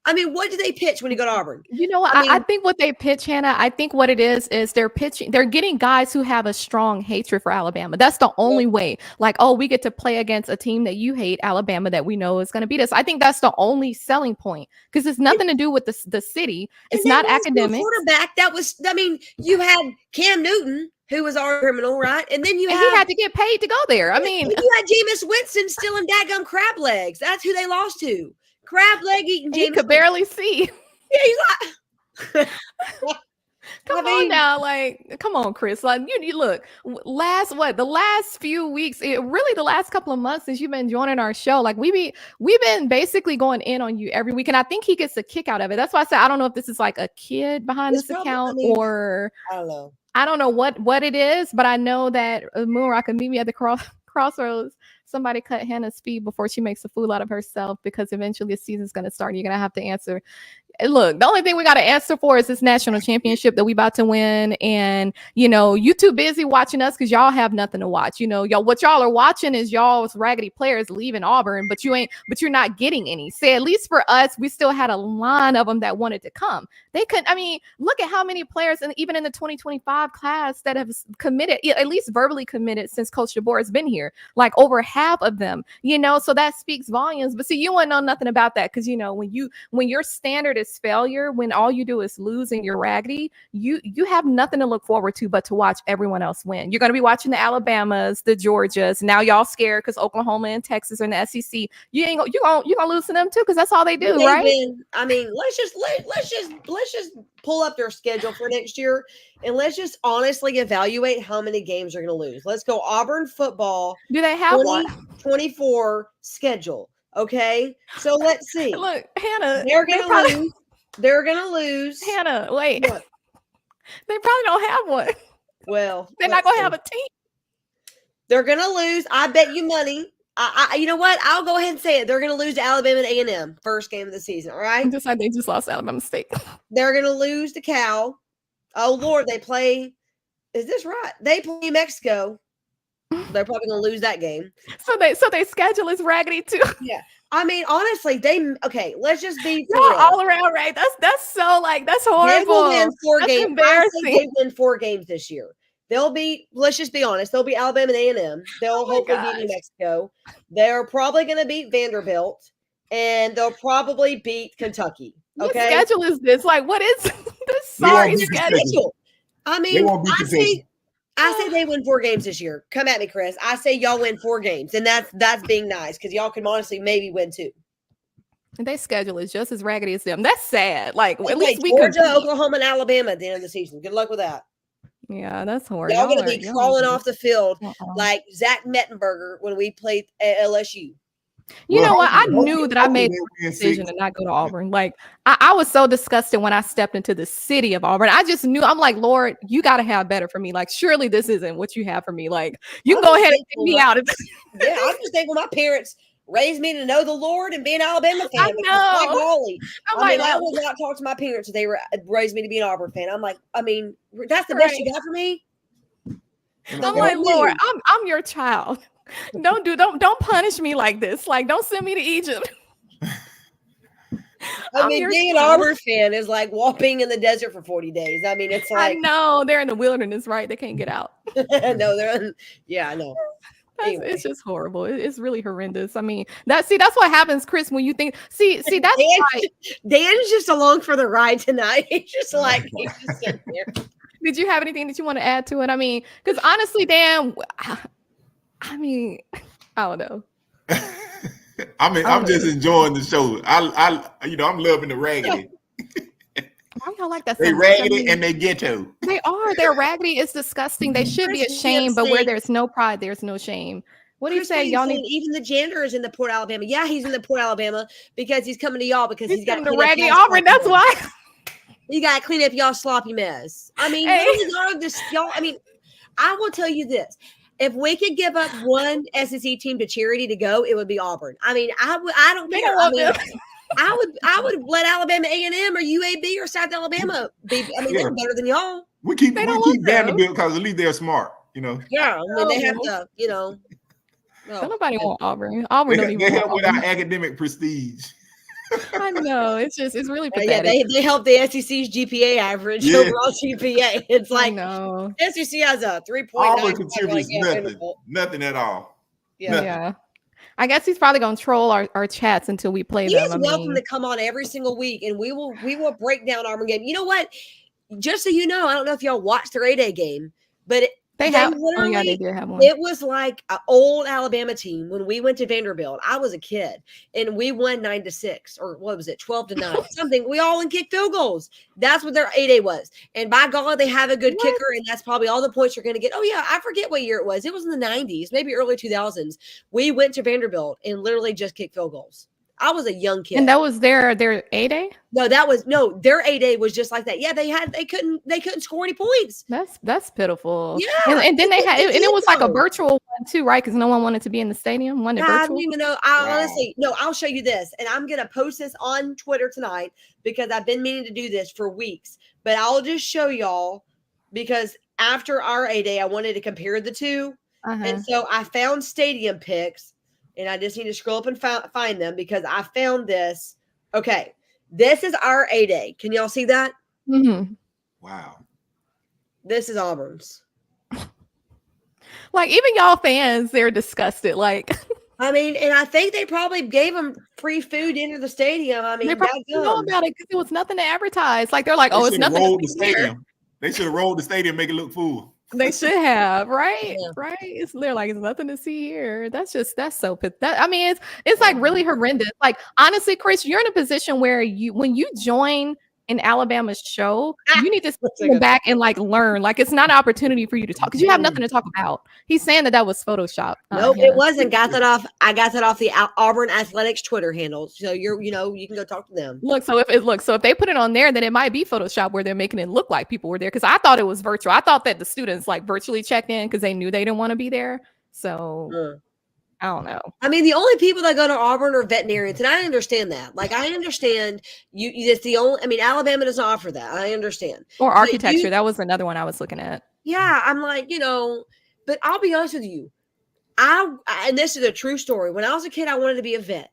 I mean, what do they pitch when you go to Auburn? You know what? I think what they pitch, Hannah, I think what it is they're getting guys who have a strong hatred for Alabama. That's the only way. Like, oh, we get to play against a team that you hate, Alabama, that we know is going to beat us. I think that's the only selling point because it's nothing to do with the city. It's not academic. Quarterback that was, I mean, you had Cam Newton, who was our criminal, right? And then he had to get paid to go there. I mean, you had Jameis Winston stealing daggum crab legs. That's who they lost to. Crab leg eating. He could barely see. Yeah, he's like. Come on now, like, come on, Chris. Like, you look. The last few weeks, really the last couple of months since you've been joining our show, like we've been basically going in on you every week, and I think he gets a kick out of it. That's why I said I don't know if this is like a kid behind this account or I don't know. I don't know what it is, but I know that Moonrock can meet me at the crossroads. Somebody cut Hannah's feet before she makes a fool out of herself because eventually the season's going to start and you're going to have to answer. Look, the only thing we got to answer for is this national championship that we about to win. And, you know, you too busy watching us because y'all have nothing to watch. You know, what y'all are watching is y'all's raggedy players leaving Auburn, but you're not getting any. Say, at least for us, we still had a line of them that wanted to come. They couldn't, I mean, look at how many players, and even in the 2025 class that have committed, at least verbally committed since Coach DeBoer has been here, like over half of them, you know, so that speaks volumes. But see, you wouldn't know nothing about that because, you know, when your standard is failure, when all you do is lose and you're raggedy, you have nothing to look forward to but to watch everyone else win. You're going to be watching the Alabamas, the Georgias. Now y'all scared because Oklahoma and Texas are in the SEC. You're gonna lose to them too because that's all they do, right? Win. I mean, let's just pull up their schedule for next year and let's just honestly evaluate how many games they're going to lose. Let's go Auburn football. Do they have 2024 schedule? Okay, so let's see. Look, Hannah, they're gonna lose. They're gonna lose. Hannah, wait. What? They probably don't have one. Well, they're not gonna have a team. They're gonna lose. I bet you money. You know what? I'll go ahead and say it. They're gonna lose to Alabama and A&M first game of the season. All right. Just like they just lost Alabama State. They're gonna lose to Cal. Oh Lord, they play. Is this right? They play New Mexico. They're probably gonna lose that game. So they schedule is raggedy too. Yeah. I mean, honestly, let's just be all around right. That's so like that's horrible. They will win 4 games. Embarrassing. They win 4 games this year. Let's just be honest, they'll beat Alabama and A&M. They'll hopefully beat New Mexico. They're probably gonna beat Vanderbilt, and they'll probably beat Kentucky. Okay. What schedule is this? Like, what is this sorry schedule? I mean, I say they win 4 games this year. Come at me, Chris. I say y'all win 4 games, and that's being nice because y'all can honestly maybe win 2. And their schedule is just as raggedy as them. That's sad. Like at least we Georgia, Oklahoma, and Alabama at the end of the season. Good luck with that. Yeah, that's horrible. Y'all gonna be crawling off the field like Zach Mettenberger when we played at LSU. You know what? I knew that I made the decision to not go to Auburn. Like I was so disgusted when I stepped into the city of Auburn. I just knew. I'm like, Lord, you got to have better for me. Like, surely this isn't what you have for me. Like, you can go ahead and take me out. Yeah, I'm just thankful my parents raised me to know the Lord and be an Alabama fan. I know. I would not talk to my parents if they raised me to be an Auburn fan. I'm like, I mean, that's the best you got for me. I'm like, Lord, I'm your child. Don't punish me like this. Like, don't send me to Egypt. I mean, being an Auburn fan is like walking in the desert for 40 days. I mean, it's like I know they're in the wilderness, right? They can't get out. No, I know. Anyway. It's just horrible. It's really horrendous. I mean, that's what happens, Chris, when you think that's Dan's just along for the ride tonight. He's just sitting there. Did you have anything that you want to add to it? I mean, because honestly, Dan, I mean, I don't know. I'm just enjoying the show. I'm loving the raggedy. Why y'all like that? They raggedy and they ghetto. They are. They're raggedy. It's disgusting. They should be ashamed, but where there's no pride, there's no shame. What do you say? Y'all need even the janitor is in the Port Alabama. Yeah, he's in the Port Alabama because he's coming to y'all because he's got the raggedy Auburn. That's why. You got to clean up y'all sloppy mess. I mean, y'all. I mean, I will tell you this. If we could give up one SEC team to charity to go, it would be Auburn. I mean, I don't care. I would let Alabama A&M or UAB or South Alabama be. I mean, they're better than y'all. We keep Vanderbilt because at least they're smart. Yeah, I mean, they have to. No. Nobody want Auburn. Auburn don't even they help with our academic prestige. I know. It's really pathetic. Yeah, they help the SEC's GPA average, overall GPA. It's like SEC has a 3.9. Auburn contributes nothing at all. Yeah. I guess he's probably going to troll our chats until we play them. He's welcome to come on every single week, and we will break down Auburn game. You know what? Just so you know, I don't know if y'all watched their 8A game, but they did have one. It was like an old Alabama team when we went to Vanderbilt. I was a kid, and we won 9-6, or what was it, 12-9, something. We all kicked field goals. That's what their 8A was. And by God, they have a good kicker, and that's probably all the points you're going to get. Oh yeah, I forget what year it was. It was in the 90s, maybe early 2000s. We went to Vanderbilt and literally just kicked field goals. I was a young kid. And that was their 8A? No, their 8A was just like that. Yeah, they couldn't score any points. That's pitiful. Yeah. And then they had it was like a virtual one too, right? Because no one wanted to be in the stadium. I don't even know. Honestly, I'll show you this. And I'm gonna post this on Twitter tonight because I've been meaning to do this for weeks. But I'll just show y'all because after our 8A, I wanted to compare the two. And so I found stadium pics. And I just need to scroll up and find them because I found this. Okay. This is our 8A. Can y'all see that? Mm-hmm. Wow. This is Auburn's. Like, even y'all fans, they're disgusted. Like, I mean, and I think they probably gave them free food into the stadium. I mean, they probably didn't know about it because it was nothing to advertise. Like, they're like, it's nothing. Rolled the stadium. They should have rolled the stadium, make it look full. They should have, right? Yeah. Right. They're like, it's nothing to see here. That's so pathetic. I mean, it's like really horrendous. Like, honestly, Chris, you're in a position where when you join an Alabama show, you need to go back and like learn. Like, it's not an opportunity for you to talk because you have nothing to talk about. He's saying that was Photoshop. Nope, it wasn't. I got that off the Auburn Athletics Twitter handle. So you can go talk to them. So if they put it on there, then it might be Photoshop where they're making it look like people were there. Because I thought it was virtual. I thought that the students like virtually checked in because they knew they didn't want to be there. So. I don't know. I mean, the only people that go to Auburn are veterinarians, and I understand that. Like, I understand you. It's the only. I mean, Alabama doesn't offer that. I understand. Or architecture. That was another one I was looking at. Yeah, I'm like, but I'll be honest with you. And this is a true story. When I was a kid, I wanted to be a vet,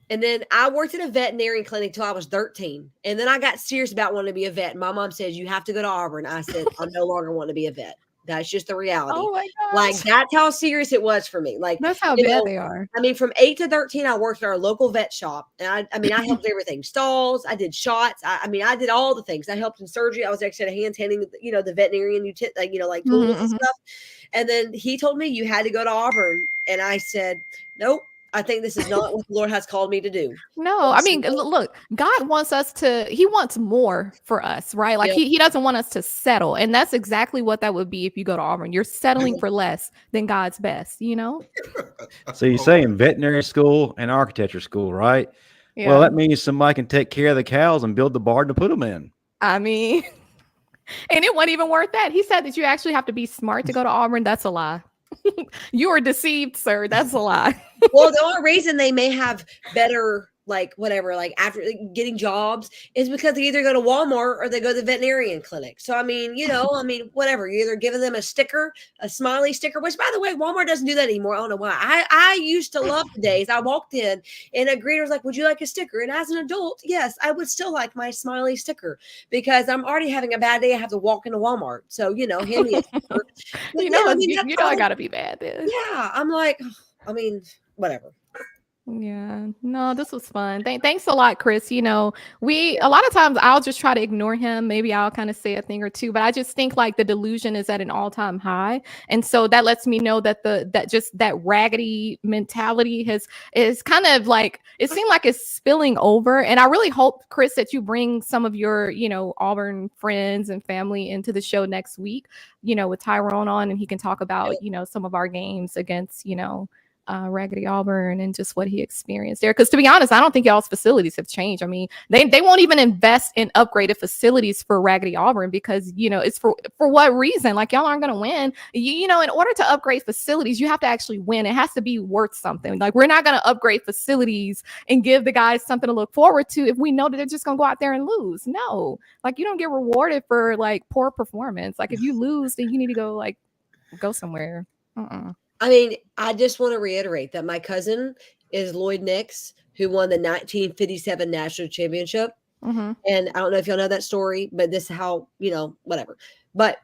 and then I worked at a veterinarian clinic till I was 13, and then I got serious about wanting to be a vet. And my mom said, "You have to go to Auburn." I said, "I no longer want to be a vet." That's just the reality. Oh my gosh. Like, that's how serious it was for me. Like, that's how bad they are. I mean, from 8 to 13, I worked at our local vet shop. And I helped everything. Stalls, I did shots. I did all the things. I helped in surgery. I was actually at hands handing, the veterinarian, like tools and stuff. And then he told me you had to go to Auburn. And I said, nope. I think this is not what the Lord has called me to do. No, I mean, look, God wants he wants more for us, right? Like he doesn't want us to settle. And that's exactly what that would be if you go to Auburn. You're settling for less than God's best, So you're saying veterinary school and architecture school, right? Yeah. Well, that means somebody can take care of the cows and build the barn to put them in. I mean, and it wasn't even worth that. He said that you actually have to be smart to go to Auburn. That's a lie. You are deceived, sir. That's a lie. Well, the only reason they may have better, after getting jobs is because they either go to Walmart or they go to the veterinarian clinic. So, I mean, whatever. You're either giving them a sticker, a smiley sticker, which, by the way, Walmart doesn't do that anymore. I don't know why. I used to love the days. I walked in and a greeter was like, would you like a sticker? And as an adult, yes, I would still like my smiley sticker because I'm already having a bad day. I have to walk into Walmart. So, hand me a sticker. I got to be bad then. Yeah. I'm like, whatever. Yeah, no, this was fun. Thanks a lot, Chris. You know, a lot of times I'll just try to ignore him. Maybe I'll kind of say a thing or two, but I just think like the delusion is at an all-time high. And so that lets me know that that raggedy mentality is kind of like, it seemed like it's spilling over. And I really hope, Chris, that you bring some of your, Auburn friends and family into the show next week, with Tyrone on, and he can talk about, some of our games against, Raggedy Auburn and just what he experienced there. Because to be honest, I don't think y'all's facilities have changed. I mean, they won't even invest in upgraded facilities for Raggedy Auburn because it's for what reason? Like y'all aren't going to win. In order to upgrade facilities, you have to actually win. It has to be worth something. Like we're not going to upgrade facilities and give the guys something to look forward to if we know that they're just going to go out there and lose. No, like you don't get rewarded for like poor performance. Like if you lose, then you need to go somewhere. I mean, I just want to reiterate that my cousin is Lloyd Nix, who won the 1957 national championship. Mm-hmm. And I don't know if y'all know that story, but this is how, whatever. But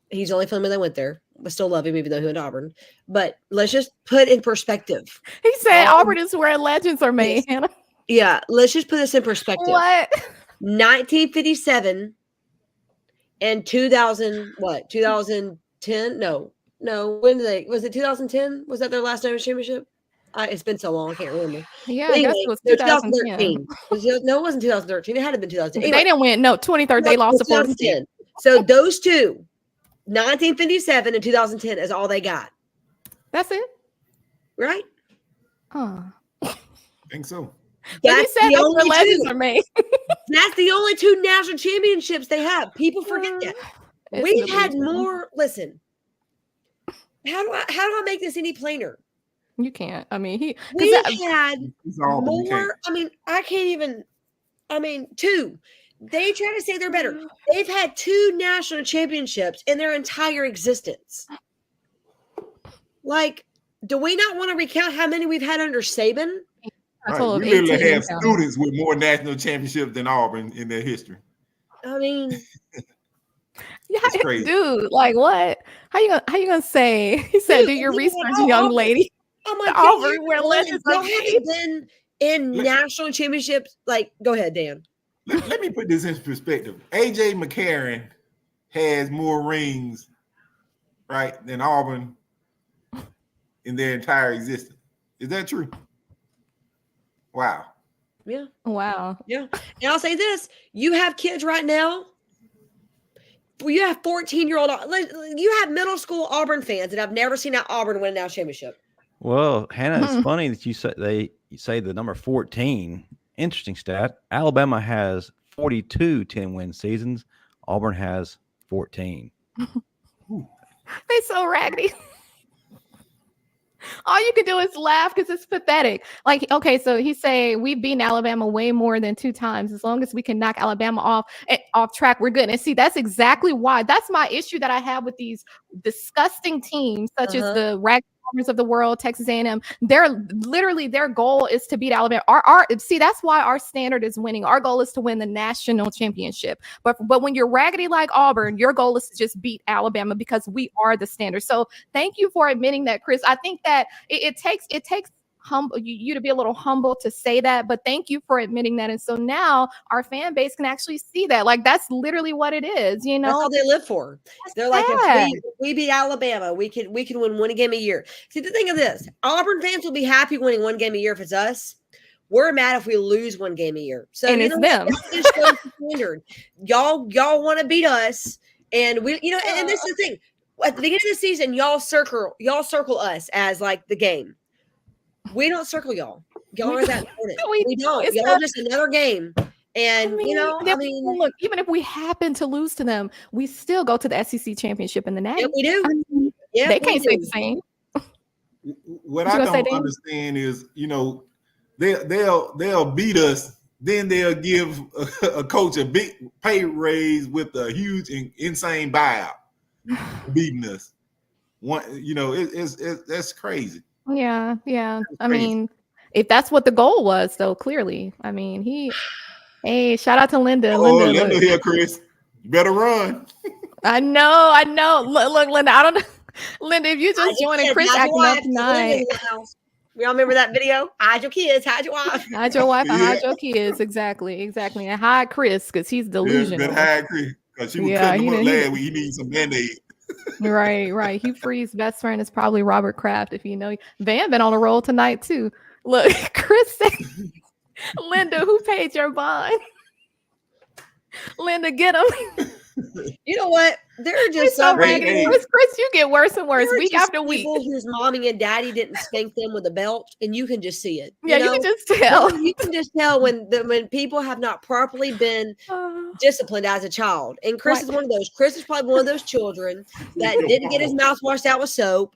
he's the only family that went there. I still love him, even though he went to Auburn. But let's just put in perspective. He said Auburn is where legends are made. Yes. Yeah, let's just put this in perspective. What? 1957 and 2000, what? 2010? No, when was it 2010? Was that their last national championship? It's been so long, I can't remember. Yeah, but anyway, I guess it was 2013. No, it wasn't 2013. It had to have been 2010. Anyway, they didn't win. No, 2013. They lost to Florida State. So those two, 1957 and 2010 is all they got. That's it? Right? Oh. I think so. That's the only legends are made. That's the only two national championships they have. People forget that. We've had more. Listen. How do I make this any plainer? You can't. I mean, we had more. I mean, I can't even. I mean, two. They try to say they're better. They've had two national championships in their entire existence. Like, do we not want to recount how many we've had under Saban? Right. We literally have students with more national championships than Auburn in their history. I mean. Yeah, dude, like what? How you gonna say? He said, "Do your research, young lady." Oh my Auburn, where legends are made. Been in national championships. Like, go ahead, Dan. Let me put this in perspective. AJ McCarron has more rings, right, than Auburn in their entire existence. Is that true? Wow. Yeah. Wow. Yeah. And I'll say this: you have kids right now. You have 14-year-old. You have middle school Auburn fans that I've never seen at Auburn win a national championship. Well, Hannah, it's funny that you say the number 14. Interesting stat. Alabama has 42 10-win seasons. Auburn has 14. They so raggedy. All you can do is laugh because it's pathetic. Like, okay, so he's saying we've beaten Alabama way more than 2 times. As long as we can knock Alabama off track, we're good. And see, that's exactly why. That's my issue that I have with these disgusting teams, such as the Raggedy of the world, Texas A&M. They're literally, their goal is to beat Alabama. See, that's why our standard is winning. Our goal is to win the national championship. But when you're raggedy like Auburn, your goal is to just beat Alabama because we are the standard. So thank you for admitting that, Chris. I think that it takes you to be a little humble to say that, but thank you for admitting that. And so now our fan base can actually see that. Like, that's literally what it is, That's all they live for. They're like, if we beat Alabama, we can win one game a year. See, the thing of this, Auburn fans will be happy winning one game a year if it's us. We're mad if we lose one game a year. So and it's them. Standard. Y'all want to beat us, and we, and this is the thing. At the beginning of the season, y'all circle us as like the game. We don't circle y'all. Y'all are that important. We don't. Y'all are just another game. And, look, even if we happen to lose to them, we still go to the SEC championship in the Natty. Yeah, we do. They can't say the same. What I don't understand is, they'll beat us, then they'll give a coach a big pay raise with a huge, insane buyout, beating us. That's crazy. Yeah. I mean, if that's what the goal was, though, clearly. I mean, hey, shout out to Linda. Linda here, Chris. You better run. I know. Look, Linda, I don't know. Linda, if you just joined Chris acting up tonight. We all remember that video? Hide your kids, hide your wife. Hide your wife and Yeah. hide your kids. Exactly. And hide Chris because he's delusional. Good high Chris, because she was Yeah, cutting him up he- last week. He needs some Band-Aid. Right. Hugh Freeze's best friend is probably Robert Kraft, if you know. Van been on a roll tonight too. Look, Chris said, Linda, who paid your bond? Linda, get him. You know what? There are He's just so some raggedy. Hey. Chris, you get worse and worse there are week just after week. people whose mommy and daddy didn't spank them with a belt, and you can just see it. Yeah, you know? can just tell. You can just tell when people have not properly been disciplined as a child. And Chris is one of those. Chris is probably one of those children that didn't get his mouth washed out with soap,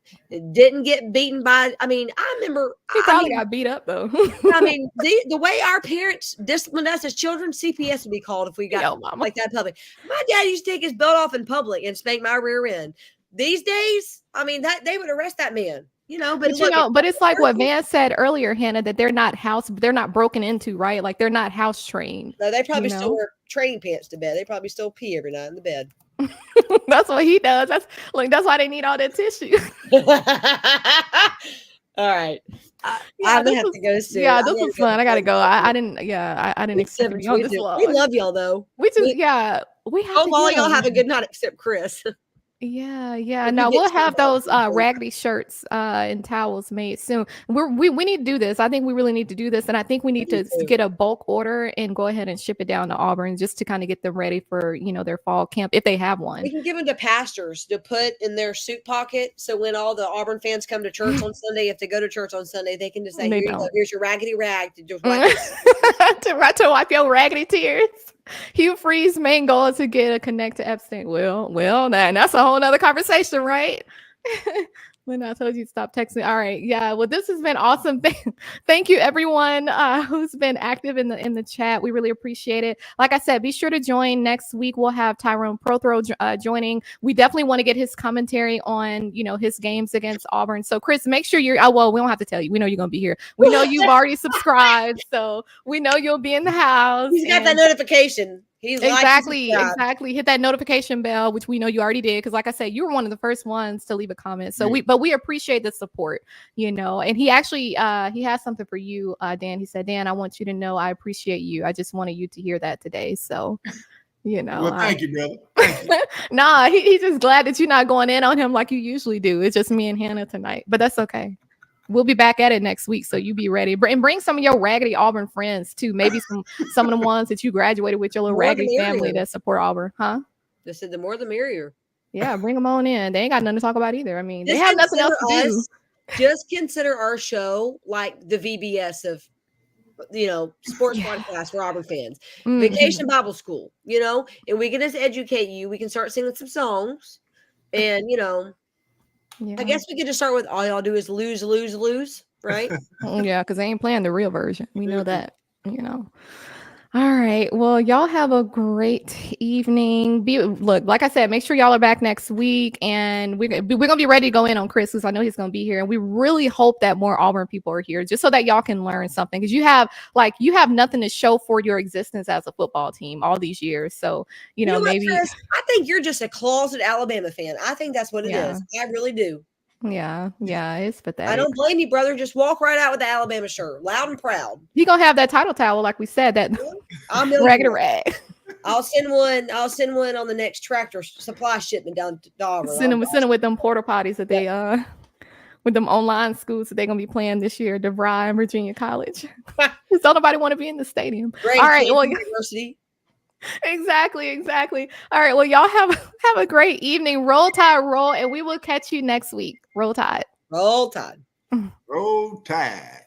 didn't get beaten by. I mean, I remember. He probably got beat up though. I mean, the way our parents disciplined us as children, CPS would be called if we got Yo, mama. like that in public. My dad used to take his belt off in public and spank my rear end. These days, I mean, that they would arrest that man. You know, but But it's like what Van said earlier, Hannah, that they're not broken into, right? Like they're not house trained. no, they probably you know? still wear training pants to bed. They probably still pee every night in the bed. That's what he does. That's why they need all that tissue. All right. Yeah, I'm this gonna have was- to go soon. Yeah, I this gotta was go fun. I gotta to go. bed. I didn't expect to be on this 7:22. long. We love y'all though. We just we- we have Hope to all get y'all have a them. good night except Chris. Yeah. We No, get we'll some have of those raggedy shirts and towels made soon. We need to do this. I think we really need to do this, and I think we need to Me too. get a bulk order and go ahead and ship it down to Auburn just to kind of get them ready for their fall camp if they have one. We can give them to pastors to put in their suit pocket. So when all the Auburn fans come to church on Sunday, if they go to church on Sunday, they can just say, They "Here you go. don't. Here's your raggedy rag to just wipe it." to wipe your raggedy tears. Hugh Freeze's main goal is to get a connect to Epstein. Well, that's a whole nother conversation, right? Linda, I told you to stop texting. All right. Yeah. Well, this has been awesome. Thank you, everyone who's been active in the chat. We really appreciate it. Like I said, be sure to join next week. We'll have Tyrone Prothrow joining. We definitely want to get his commentary on, his games against Auburn. So, Chris, make sure you're. Well, we don't have to tell you. We know you're going to be here. We know you've already subscribed, so we know you'll be in the house. He's got that notification. He's Exactly. Hit that notification bell, which we know you already did, because like I said, you were one of the first ones to leave a comment. So we appreciate the support, And he actually he has something for you, Dan. He said, Dan, I want you to know I appreciate you. I just wanted you to hear that today. So Well, thank you, brother. Thank you. nah, he's just glad that you're not going in on him like you usually do. It's just me and Hannah tonight, but that's okay. We'll be back at it next week, so you be ready. And bring some of your raggedy Auburn friends too. Maybe some of the ones that you graduated with, your little More the raggedy family merrier. that support Auburn, huh? Just said the more the merrier. Yeah, bring them on in. They ain't got nothing to talk about either. I mean, they Just have nothing else to consider do. us- Just consider our show like the VBS of, sports Yeah. podcast for Auburn fans. Mhm. Vacation Bible School, and we can just educate you. We can start singing some songs, and Yeah. I guess we could just start with all y'all do is lose, right? Yeah, because they ain't playing the real version. We know that, All right. Well, y'all have a great evening. Look, like I said, make sure y'all are back next week, and we're gonna be ready to go in on Chris because I know he's gonna be here, and we really hope that more Auburn people are here just so that y'all can learn something, because you have nothing to show for your existence as a football team all these years. So What, maybe Chris? I think you're just a closet Alabama fan. I think that's what it Yeah. is. I really do. yeah, it's pathetic. I don't blame you, brother. Just walk right out with the Alabama shirt, loud and proud. He gonna have that title towel, like we said, that I'm million raggedy for it. rag. I'll send one on the next tractor supply shipment down to Auburn. Send them with them porta potties that they with them online schools that they're gonna be playing this year, DeVry and Virginia College. Because don't nobody want to be in the stadium. Great All right, well, University. exactly. All right, well, y'all have a great evening. Roll Tide, roll, and we will catch you next week. Roll Tide. Roll Tide. Roll Tide.